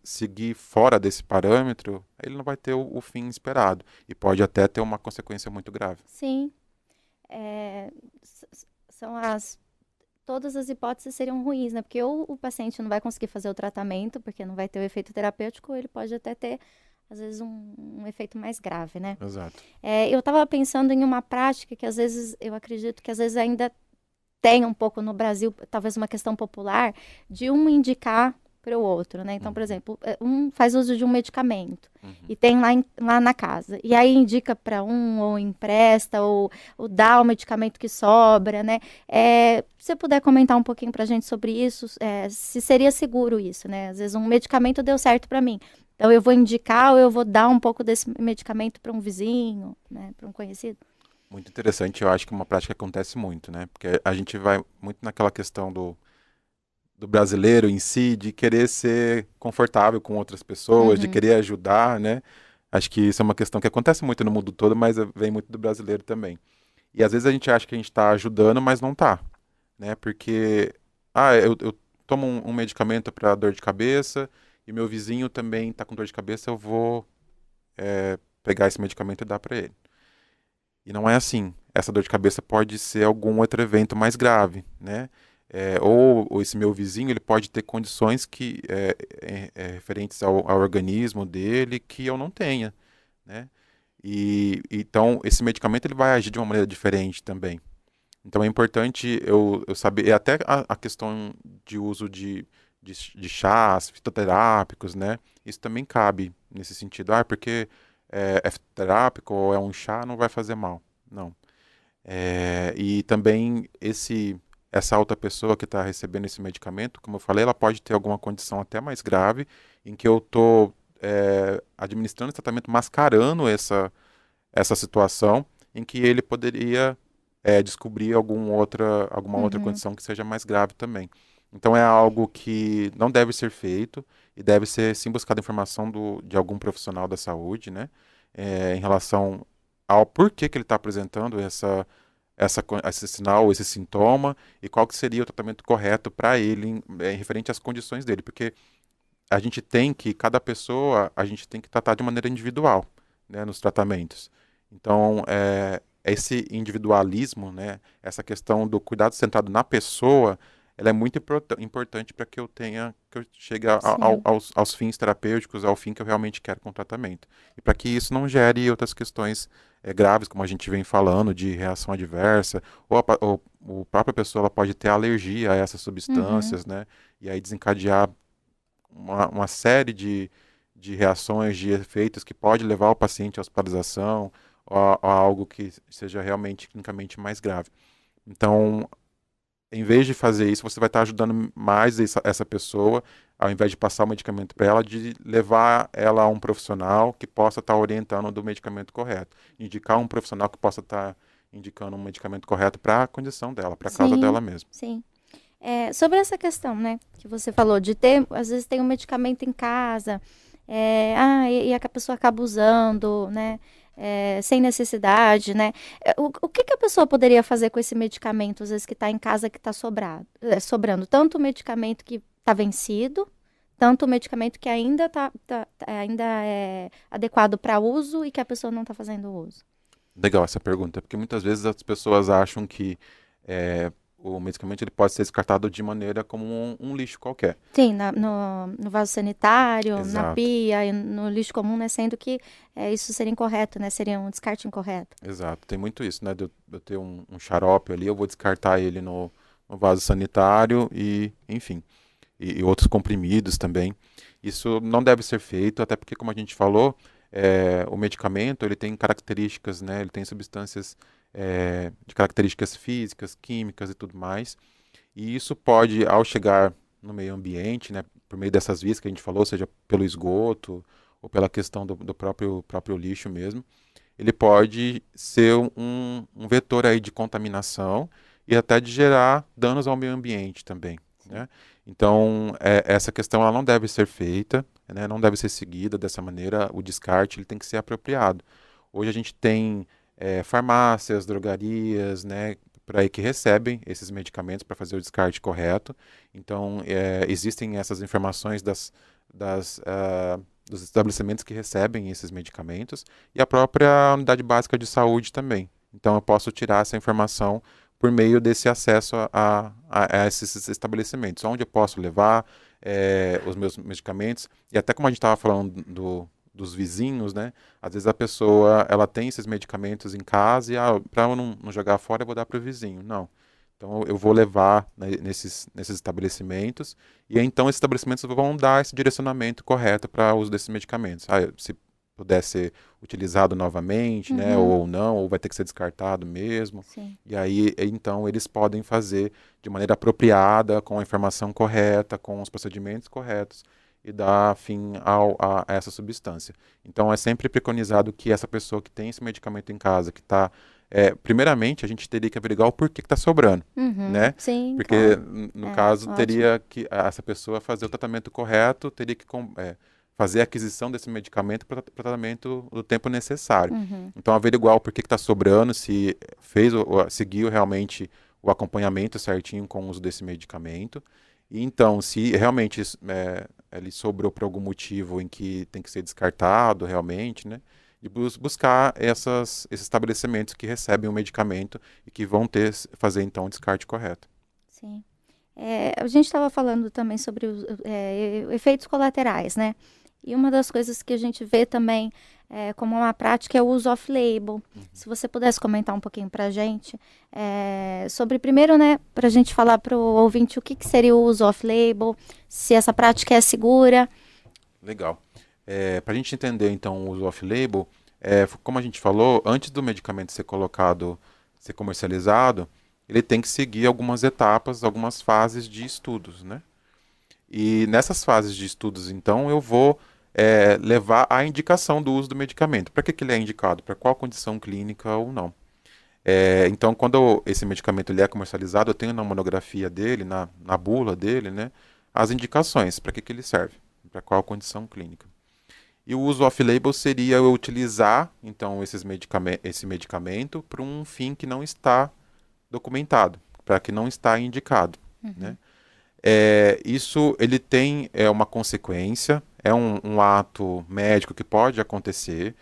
Speaker 2: seguir fora desse parâmetro, ele não vai ter o fim esperado e pode até ter uma consequência muito grave.
Speaker 1: Sim. É, são todas as hipóteses seriam ruins, né? Porque ou o paciente não vai conseguir fazer o tratamento, porque não vai ter o efeito terapêutico, ou ele pode até ter, às vezes, um efeito mais grave, né?
Speaker 2: Exato.
Speaker 1: Eu estava pensando em uma prática que, às vezes, eu acredito que, às vezes, ainda tem um pouco no Brasil, talvez uma questão popular, de um indicar para o outro, né? Então, por
Speaker 2: Uhum,
Speaker 1: exemplo, um faz uso de um medicamento
Speaker 2: uhum.
Speaker 1: e tem lá na casa, e aí indica para um, ou empresta, ou dá o medicamento que sobra, né? Se você puder comentar um pouquinho para a gente sobre isso, se seria seguro isso, né? Às vezes um medicamento deu certo para mim, então eu vou indicar ou eu vou dar um pouco desse medicamento para um vizinho, né? Para um conhecido.
Speaker 2: Muito interessante, eu acho que é uma prática que acontece muito, né? Porque a gente vai muito naquela questão do brasileiro em si, de querer ser confortável com outras pessoas, de
Speaker 1: Uhum,
Speaker 2: querer ajudar, né? Acho que isso é uma questão que acontece muito no mundo todo, mas vem muito do brasileiro também. E às vezes a gente acha que a gente está ajudando, mas não está, né? Porque, eu tomo um medicamento para dor de cabeça e meu vizinho também está com dor de cabeça, eu vou pegar esse medicamento e dar para ele. E não é assim. Essa dor de cabeça pode ser algum outro evento mais grave, né? ou esse meu vizinho, ele pode ter condições referentes ao organismo dele que eu não tenha, né? E então esse medicamento ele vai agir de uma maneira diferente também. Então é importante eu saber, e até a questão de uso de chás fitoterápicos, né? Isso também cabe nesse sentido. Porque é fitoterápico ou é um chá, não vai fazer mal. Não. E também essa outra pessoa que está recebendo esse medicamento, como eu falei, ela pode ter alguma condição até mais grave, em que eu estou administrando esse tratamento, mascarando essa situação, em que ele poderia descobrir alguma outra
Speaker 1: Uhum.
Speaker 2: condição que seja mais grave também. Então é algo que não deve ser feito e deve ser sim buscada informação de algum profissional da saúde, né? Em relação ao porquê que ele está apresentando esse sinal, esse sintoma e qual que seria o tratamento correto para ele referente às condições dele, porque cada pessoa, a gente tem que tratar de maneira individual, né, nos tratamentos. Então, esse individualismo, né, essa questão do cuidado centrado na pessoa, ela é muito importante para que que eu chegue
Speaker 1: Sim.
Speaker 2: aos fins terapêuticos, ao fim que eu realmente quero com o tratamento. E para que isso não gere outras questões graves, como a gente vem falando, de reação adversa, ou a própria pessoa ela pode ter alergia a essas
Speaker 1: Uhum.
Speaker 2: substâncias, né, e aí desencadear uma série de reações, de efeitos que pode levar o paciente à hospitalização ou a algo que seja realmente clinicamente mais grave. Então, em vez de fazer isso, você vai estar ajudando mais essa pessoa, ao invés de passar o medicamento para ela, de levar ela a um profissional que possa estar orientando do medicamento correto. Indicar um profissional que possa estar indicando um medicamento correto para a condição dela, para a causa
Speaker 1: Sim,
Speaker 2: dela mesma.
Speaker 1: sim. Sobre essa questão, né, que você falou de ter, às vezes tem um medicamento em casa, e a pessoa acaba usando, né, sem necessidade, né? O que que a pessoa poderia fazer com esse medicamento, às vezes que está em casa, que está sobrando? Tanto o medicamento que está vencido, tanto o medicamento que ainda é adequado para uso e que a pessoa não está fazendo uso.
Speaker 2: Legal essa pergunta, porque muitas vezes as pessoas acham que o medicamento ele pode ser descartado de maneira como um lixo qualquer.
Speaker 1: Sim, no vaso sanitário, na
Speaker 2: Exato,
Speaker 1: pia, e no lixo comum, né? Sendo que isso seria incorreto, né? Seria um descarte incorreto.
Speaker 2: exato. Tem muito isso, né? De eu ter um xarope ali, eu vou descartar ele no vaso sanitário e, enfim, e outros comprimidos também. Isso não deve ser feito, até porque, como a gente falou, o medicamento ele tem características, né? Ele tem substâncias de características físicas, químicas e tudo mais. E isso pode, ao chegar no meio ambiente, né, por meio dessas vias que a gente falou, seja pelo esgoto ou pela questão do próprio lixo mesmo, ele pode ser um vetor aí de contaminação e até de gerar danos ao meio ambiente também,
Speaker 1: Sim.
Speaker 2: né? Então, essa questão ela não deve ser feita, né, não deve ser seguida dessa maneira, o descarte ele tem que ser apropriado. Hoje a gente tem farmácias, drogarias, né, por aí que recebem esses medicamentos para fazer o descarte correto. Então, existem essas informações dos estabelecimentos que recebem esses medicamentos e a própria unidade básica de saúde também. Então, eu posso tirar essa informação por meio desse acesso a esses estabelecimentos, onde eu posso levar os meus medicamentos. E até como a gente estava falando dos vizinhos, né? Às vezes a pessoa ela tem esses medicamentos em casa e para eu não jogar fora eu vou dar para o vizinho. Não. Então eu vou levar, né, nesses estabelecimentos e então esses estabelecimentos vão dar esse direcionamento correto para o uso desses medicamentos. Se puder ser utilizado novamente, né,
Speaker 1: Uhum.
Speaker 2: ou não, ou vai ter que ser descartado mesmo.
Speaker 1: Sim.
Speaker 2: E aí então eles podem fazer de maneira apropriada, com a informação correta, com os procedimentos corretos e dar fim a essa substância. Então, é sempre preconizado que essa pessoa que tem esse medicamento em casa, que está. Primeiramente, a gente teria que averiguar o porquê que está sobrando,
Speaker 1: Uhum.
Speaker 2: né?
Speaker 1: Sim,
Speaker 2: Porque,
Speaker 1: claro.
Speaker 2: no
Speaker 1: É,
Speaker 2: caso,
Speaker 1: ótimo.
Speaker 2: teria que essa pessoa fazer o tratamento correto, teria que fazer a aquisição desse medicamento para o tratamento do tempo necessário.
Speaker 1: Uhum.
Speaker 2: Então, averiguar o porquê que está sobrando, se seguiu realmente o acompanhamento certinho com o uso desse medicamento. E então, se realmente ele sobrou por algum motivo em que tem que ser descartado realmente, né? De buscar esses estabelecimentos que recebem o medicamento e que vão fazer então o descarte correto.
Speaker 1: Sim. A gente estava falando também sobre os efeitos colaterais, né? E uma das coisas que a gente vê também como uma prática é o uso off-label. Se você pudesse comentar um pouquinho para a gente sobre, primeiro, né, para a gente falar para o ouvinte o que seria o uso off-label, se essa prática é segura.
Speaker 2: Legal. Para a gente entender, então, o uso off-label, como a gente falou, antes do medicamento ser colocado, ser comercializado, ele tem que seguir algumas etapas, algumas fases de estudos, né? E nessas fases de estudos, então, eu vou levar a indicação do uso do medicamento. Para que ele é indicado? Para qual condição clínica ou não? Então, quando esse medicamento ele é comercializado, eu tenho na monografia dele, na bula dele, né, as indicações, para que ele serve, para qual condição clínica. E o uso off-label seria eu utilizar, então, esse medicamento para um fim que não está documentado, para que não está indicado, né? Isso ele tem uma consequência, é um ato médico que pode acontecer,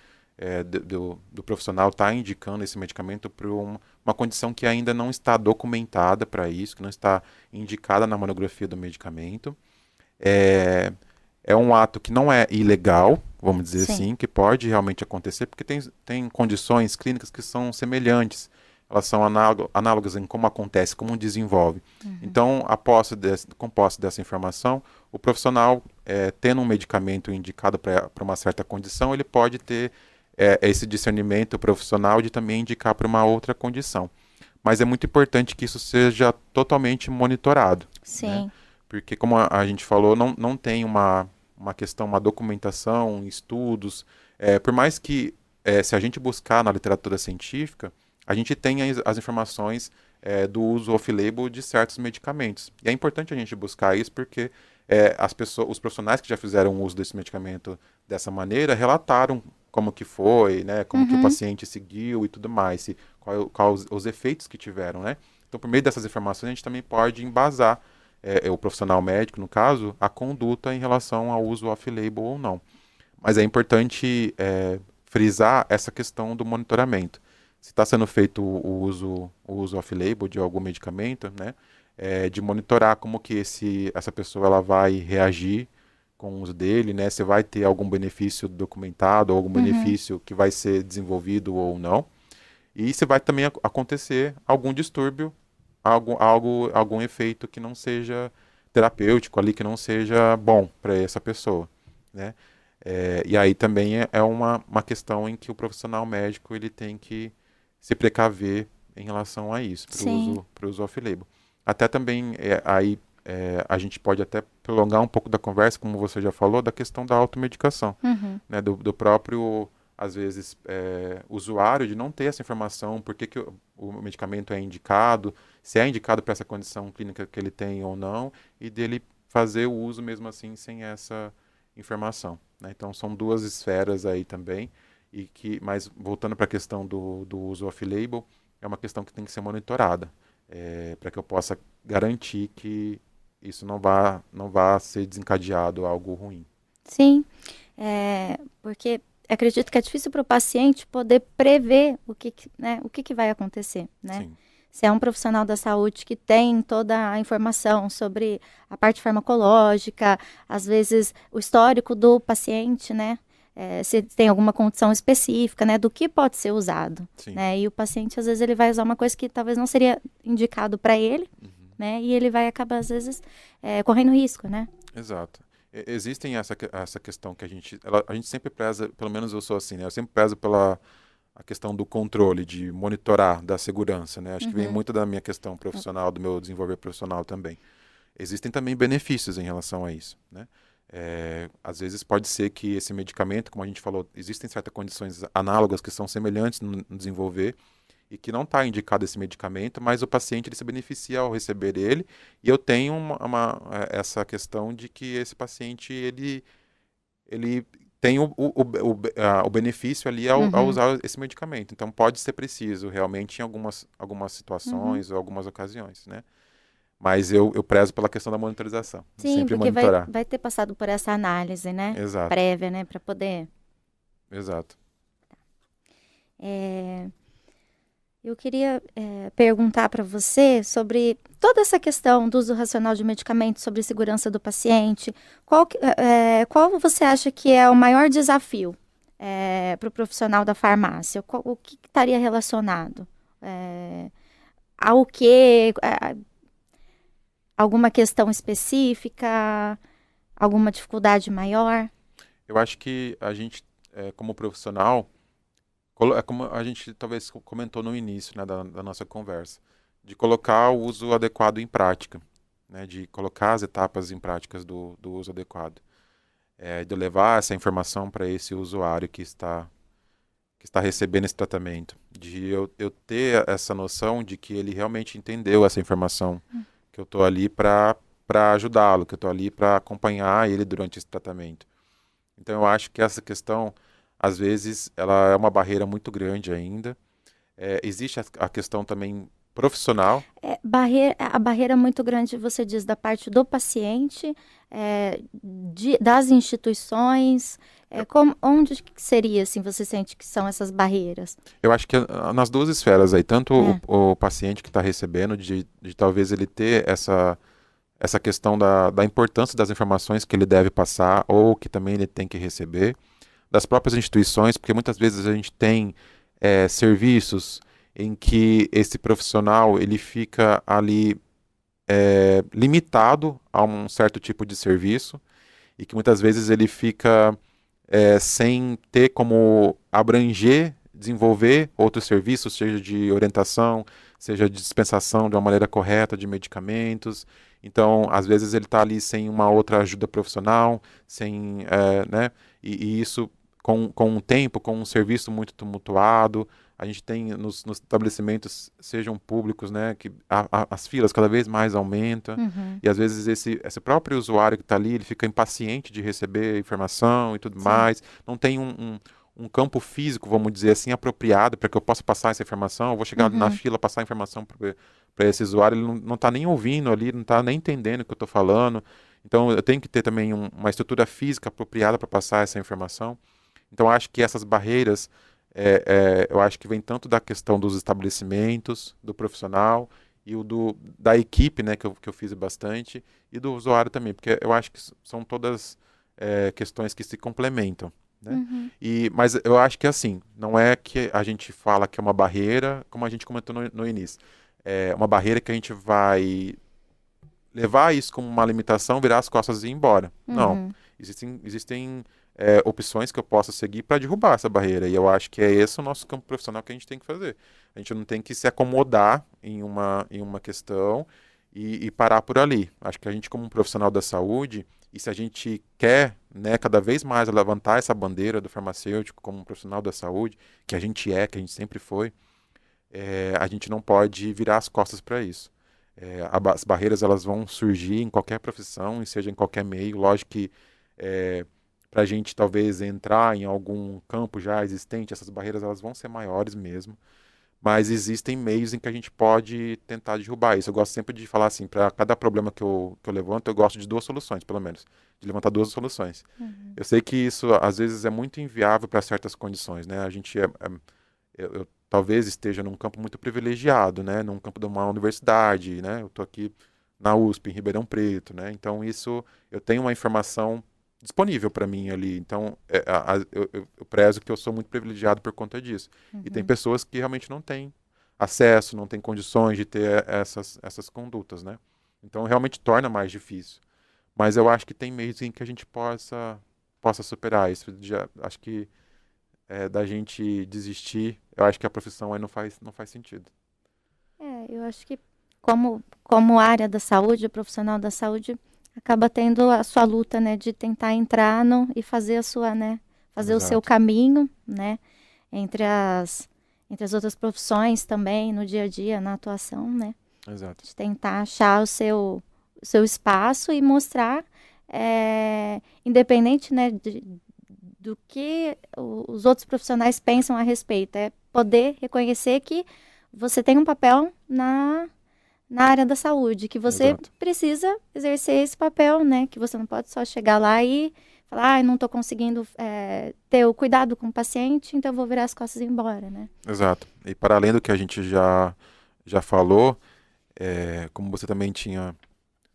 Speaker 2: do profissional estar indicando esse medicamento para uma condição que ainda não está documentada para isso, que não está indicada na monografia do medicamento. É um ato que não é ilegal, vamos dizer assim, que pode realmente acontecer, porque tem condições clínicas que são semelhantes, elas são análogas em como acontece, como desenvolve. Então, com posse dessa informação, o profissional, tendo um medicamento indicado para uma certa condição, ele pode ter esse discernimento profissional de também indicar para uma outra condição. Mas é muito importante que isso seja totalmente monitorado.
Speaker 1: Sim.
Speaker 2: Né? Porque, como a gente falou, não tem uma questão, uma documentação, estudos. Por mais que, se a gente buscar na literatura científica, a gente tem as informações do uso off-label de certos medicamentos. E é importante a gente buscar isso porque os profissionais que já fizeram uso desse medicamento dessa maneira relataram como que foi, né, como que o paciente seguiu e tudo mais, quais os efeitos que tiveram, né? Então, por meio dessas informações, a gente também pode embasar o profissional médico, no caso, a conduta em relação ao uso off-label ou não. Mas é importante frisar essa questão do monitoramento. Se está sendo feito o uso off-label de algum medicamento, né, de monitorar como que essa pessoa ela vai reagir com o uso dele, né, se vai ter algum benefício documentado, ou algum benefício que vai ser desenvolvido ou não, e se vai também acontecer algum distúrbio, algum efeito que não seja terapêutico ali, que não seja bom para essa pessoa, né? E aí também é uma questão em que o profissional médico ele tem que se precaver em relação a isso, para o uso off-label. Até também, a gente pode até prolongar um pouco da conversa, como você já falou, da questão da automedicação, né, do próprio, às vezes, usuário de não ter essa informação, por que o medicamento é indicado, se é indicado para essa condição clínica que ele tem ou não, e dele fazer o uso mesmo assim sem essa informação, né? Então são duas esferas aí também, mas voltando para a questão do uso off-label, é uma questão que tem que ser monitorada, para que eu possa garantir que isso não vá ser desencadeado algo ruim.
Speaker 1: Sim, porque acredito que é difícil para o paciente poder prever o que vai acontecer, né?
Speaker 2: Sim.
Speaker 1: Se é um profissional da saúde que tem toda a informação sobre a parte farmacológica, às vezes o histórico do paciente, né? Se tem alguma condição específica, né? Do que pode ser usado, né? E o paciente, às vezes, ele vai usar uma coisa que talvez não seria indicado para ele, né? E ele vai acabar, às vezes, correndo risco, né?
Speaker 2: Exato. Existem essa questão que a gente sempre preza, pelo menos eu sou assim, né? Eu sempre prezo pela a questão do controle, de monitorar, da segurança, né? Acho que vem muito da minha questão profissional, do meu desenvolver profissional também. Existem também benefícios em relação a isso, né? Às vezes pode ser que esse medicamento, como a gente falou, existem certas condições análogas que são semelhantes no desenvolver e que não está indicado esse medicamento, mas o paciente ele se beneficia ao receber ele, e eu tenho essa questão de que esse paciente ele tem o benefício ali ao usar esse medicamento. Então pode ser preciso realmente em algumas situações ou algumas ocasiões, né? Mas eu prezo pela questão da monitorização.
Speaker 1: Sim,
Speaker 2: sempre
Speaker 1: porque
Speaker 2: monitorar.
Speaker 1: vai ter passado por essa análise, né?
Speaker 2: Exato.
Speaker 1: Prévia, né? Para poder...
Speaker 2: Exato.
Speaker 1: Eu queria perguntar para você sobre toda essa questão do uso racional de medicamentos, sobre segurança do paciente. Qual você acha que é o maior desafio para o profissional da farmácia? O que estaria relacionado? Ao quê? Alguma questão específica? Alguma dificuldade maior?
Speaker 2: Eu acho que a gente, como profissional, é como a gente talvez comentou no início, né, da nossa conversa, de colocar o uso adequado em prática, né, de colocar as etapas em práticas do uso adequado, de levar essa informação para esse usuário que está recebendo esse tratamento, de eu ter essa noção de que ele realmente entendeu essa informação, que eu estou ali para ajudá-lo, que eu estou ali para acompanhar ele durante esse tratamento. Então eu acho que essa questão, às vezes, ela é uma barreira muito grande ainda. Existe a questão também profissional.
Speaker 1: A barreira muito grande, você diz, da parte do paciente, das instituições, onde que seria, assim, você sente que são essas barreiras?
Speaker 2: Eu acho que nas duas esferas aí, tanto o paciente que está recebendo, de talvez ele ter essa questão da importância das informações que ele deve passar ou que também ele tem que receber, das próprias instituições, porque muitas vezes a gente tem serviços em que esse profissional ele fica ali limitado a um certo tipo de serviço e que muitas vezes ele fica sem ter como abranger, desenvolver outros serviços, seja de orientação, seja de dispensação de uma maneira correta de medicamentos. Então, às vezes ele está ali sem uma outra ajuda profissional, sem, né? E isso com o tempo, com um serviço muito tumultuado. A gente tem nos estabelecimentos, sejam públicos, né, que as filas cada vez mais aumentam. E às vezes esse próprio usuário que está ali, ele fica impaciente de receber informação e tudo mais. Não tem um campo físico, vamos dizer assim, apropriado para que eu possa passar essa informação. Eu vou chegar na fila, passar a informação para esse usuário, ele não está nem ouvindo ali, não está nem entendendo o que eu estou falando. Então eu tenho que ter também uma estrutura física apropriada para passar essa informação. Então acho que essas barreiras, eu acho que vem tanto da questão dos estabelecimentos, do profissional e da equipe, né, que eu fiz bastante, e do usuário também, porque eu acho que são todas questões que se complementam. Né? Mas eu acho que assim, não é que a gente fala que é uma barreira, como a gente comentou no início. É uma barreira que a gente vai levar isso como uma limitação, virar as costas e ir embora. Não. Existem opções que eu possa seguir para derrubar essa barreira. E eu acho que é esse o nosso campo profissional que a gente tem que fazer. A gente não tem que se acomodar em uma questão e parar por ali. Acho que a gente, como um profissional da saúde, e se a gente quer, né, cada vez mais levantar essa bandeira do farmacêutico como um profissional da saúde, que a gente sempre foi, a gente não pode virar as costas para isso. As barreiras elas vão surgir em qualquer profissão, e seja em qualquer meio. Lógico que para a gente talvez entrar em algum campo já existente, essas barreiras elas vão ser maiores mesmo. Mas existem meios em que a gente pode tentar derrubar isso. Eu gosto sempre de falar assim, para cada problema que eu levanto, eu gosto de duas soluções, pelo menos. De levantar duas soluções. Eu sei que isso, às vezes, é muito inviável para certas condições, né? A gente eu talvez esteja num campo muito privilegiado, né? Num campo de uma universidade, né? Eu estou aqui na USP, em Ribeirão Preto, né? Então, isso, eu tenho uma informação disponível para mim ali. Então, eu prezo que eu sou muito privilegiado por conta disso. E tem pessoas que realmente não têm acesso, não têm condições de ter essas condutas, né? Então, realmente torna mais difícil. Mas eu acho que tem meios em que a gente possa superar isso. Acho que da gente desistir, eu acho que a profissão aí não faz sentido.
Speaker 1: Eu acho que como área da saúde, o profissional da saúde acaba tendo a sua luta, né, de tentar entrar e fazer a sua, né, fazer o seu caminho, né, entre as outras profissões também, no dia a dia, na atuação, né.
Speaker 2: Exato.
Speaker 1: De tentar achar o seu espaço e mostrar, independente, né, do que os outros profissionais pensam a respeito, poder reconhecer que você tem um papel na área da saúde, que você precisa exercer esse papel, né? Que você não pode só chegar lá e falar, não estou conseguindo ter o cuidado com o paciente, então eu vou virar as costas e ir embora, né?
Speaker 2: Exato. E para além do que a gente já falou, como você também tinha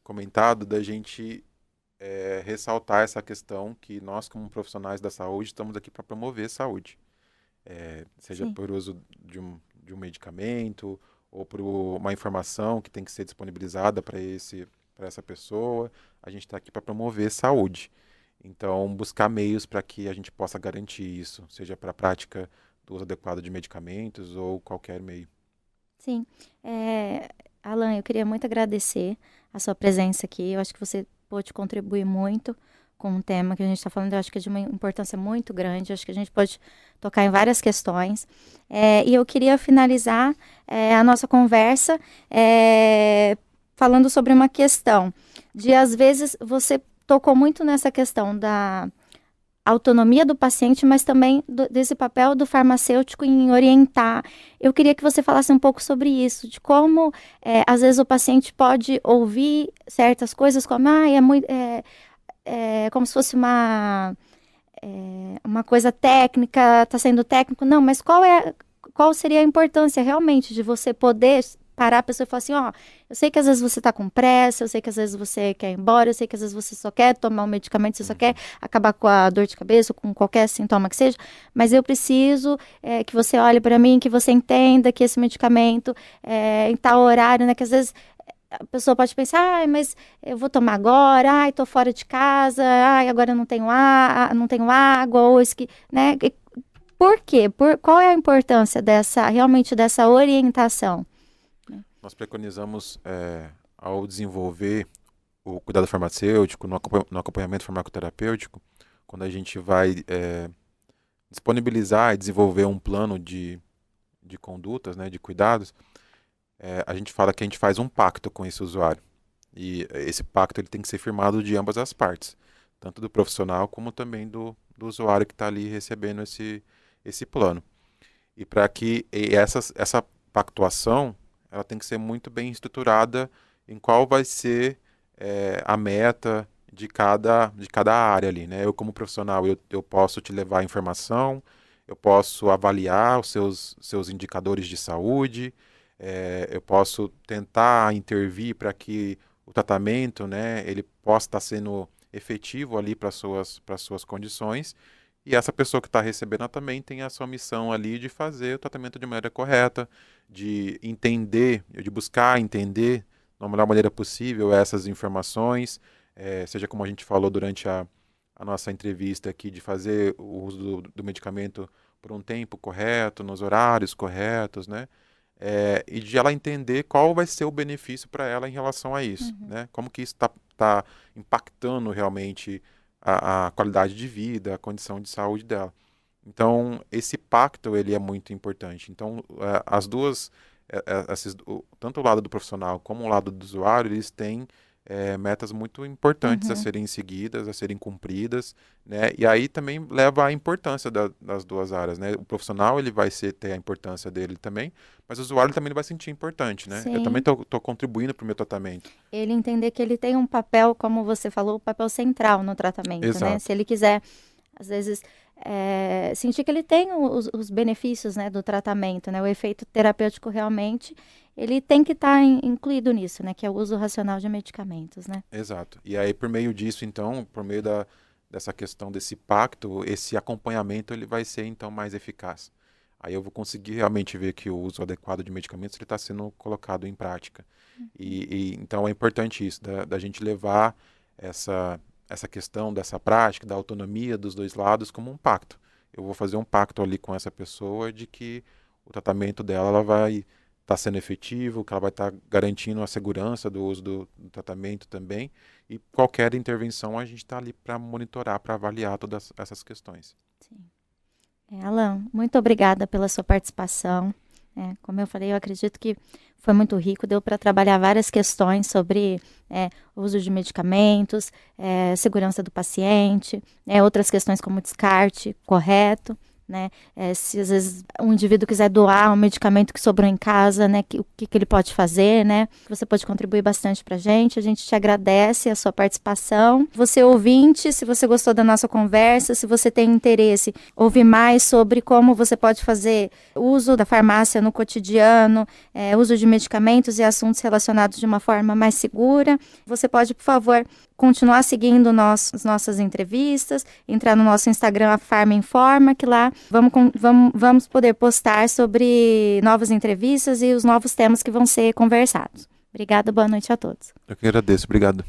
Speaker 2: comentado, da gente ressaltar essa questão que nós, como profissionais da saúde, estamos aqui para promover saúde. Seja
Speaker 1: Sim.
Speaker 2: por uso de um medicamento ou por uma informação que tem que ser disponibilizada para essa pessoa. A gente está aqui para promover saúde. Então, buscar meios para que a gente possa garantir isso, seja para a prática do uso adequado de medicamentos ou qualquer meio.
Speaker 1: Sim. Alan, eu queria muito agradecer a sua presença aqui. Eu acho que você pôde contribuir muito com o tema que a gente está falando. Eu acho que é de uma importância muito grande. Eu acho que a gente pode tocar em várias questões. E eu queria finalizar a nossa conversa falando sobre uma questão de, às vezes, você tocou muito nessa questão da autonomia do paciente, mas também desse papel do farmacêutico em orientar. Eu queria que você falasse um pouco sobre isso, de como, às vezes, o paciente pode ouvir certas coisas, como, como se fosse uma coisa técnica, está sendo técnico. Não, mas qual seria a importância realmente de você poder parar a pessoa e falar assim, eu sei que às vezes você está com pressa, eu sei que às vezes você quer ir embora, eu sei que às vezes você só quer tomar um medicamento, você só quer acabar com a dor de cabeça, ou com qualquer sintoma que seja, mas eu preciso que você olhe para mim, que você entenda que esse medicamento em tal horário, né, que às vezes a pessoa pode pensar, mas eu vou tomar agora, estou fora de casa, agora eu não tenho água, ou isso que, né? Por quê? Qual é a importância realmente dessa orientação?
Speaker 2: Nós preconizamos, ao desenvolver o cuidado farmacêutico, no acompanhamento farmacoterapêutico, quando a gente vai disponibilizar e desenvolver um plano de condutas, né, de cuidados, a gente fala que a gente faz um pacto com esse usuário. E esse pacto ele tem que ser firmado de ambas as partes, tanto do profissional como também do usuário que está ali recebendo esse plano. E para que essa pactuação ela tem que ser muito bem estruturada em qual vai ser a meta de cada área ali, né? Eu, como profissional, eu posso te levar informação, eu posso avaliar os seus indicadores de saúde, eu posso tentar intervir para que o tratamento, né, ele possa estar sendo efetivo ali para suas condições. E essa pessoa que está recebendo ela também tem a sua missão ali de fazer o tratamento de maneira correta, de entender, de buscar entender da melhor maneira possível essas informações, seja como a gente falou durante a nossa entrevista aqui, de fazer o uso do medicamento por um tempo correto, nos horários corretos, né? E de ela entender qual vai ser o benefício para ela em relação a isso, né? Como que isso está impactando realmente a qualidade de vida, a condição de saúde dela. Então, esse pacto ele é muito importante. Então, as duas, tanto o lado do profissional como o lado do usuário, eles têm metas muito importantes a serem seguidas, a serem cumpridas, né? E aí também leva à importância das duas áreas, né? O profissional ele vai ter a importância dele também, mas o usuário também vai sentir importante, né?
Speaker 1: Sim.
Speaker 2: Eu também estou contribuindo para o meu tratamento.
Speaker 1: Ele entender que ele tem um papel, como você falou, um papel central no tratamento,
Speaker 2: Exato.
Speaker 1: né? Se ele quiser, às vezes, sentir que ele tem os benefícios, né, do tratamento, né? O efeito terapêutico realmente, ele tem que estar incluído nisso, né? Que é o uso racional de medicamentos, né?
Speaker 2: Exato. E aí, por meio disso, então, por meio dessa questão desse pacto, esse acompanhamento ele vai ser, então, mais eficaz. Aí eu vou conseguir realmente ver que o uso adequado de medicamentos está sendo colocado em prática. Então, é importante isso, da gente levar essa questão dessa prática, da autonomia dos dois lados como um pacto. Eu vou fazer um pacto ali com essa pessoa de que o tratamento dela ela vai estar sendo efetivo, que ela vai estar garantindo a segurança do uso do tratamento também. E qualquer intervenção a gente está ali para monitorar, para avaliar todas essas questões.
Speaker 1: Sim. Alan, muito obrigada pela sua participação. Como eu falei, eu acredito que foi muito rico, deu para trabalhar várias questões sobre o uso de medicamentos, segurança do paciente, outras questões como descarte correto, né? Se às vezes um indivíduo quiser doar um medicamento que sobrou em casa, né? O que ele pode fazer, né? Você pode contribuir bastante pra gente. A gente te agradece a sua participação. Você ouvinte, se você gostou da nossa conversa, se você tem interesse, ouvir mais sobre como você pode fazer uso da farmácia no cotidiano, uso de medicamentos e assuntos relacionados de uma forma mais segura, você pode, por favor, continuar seguindo as nossas entrevistas, entrar no nosso Instagram, a Farma Informa, que lá vamos poder postar sobre novas entrevistas e os novos temas que vão ser conversados. Obrigada, boa noite a todos.
Speaker 2: Eu que agradeço, obrigado.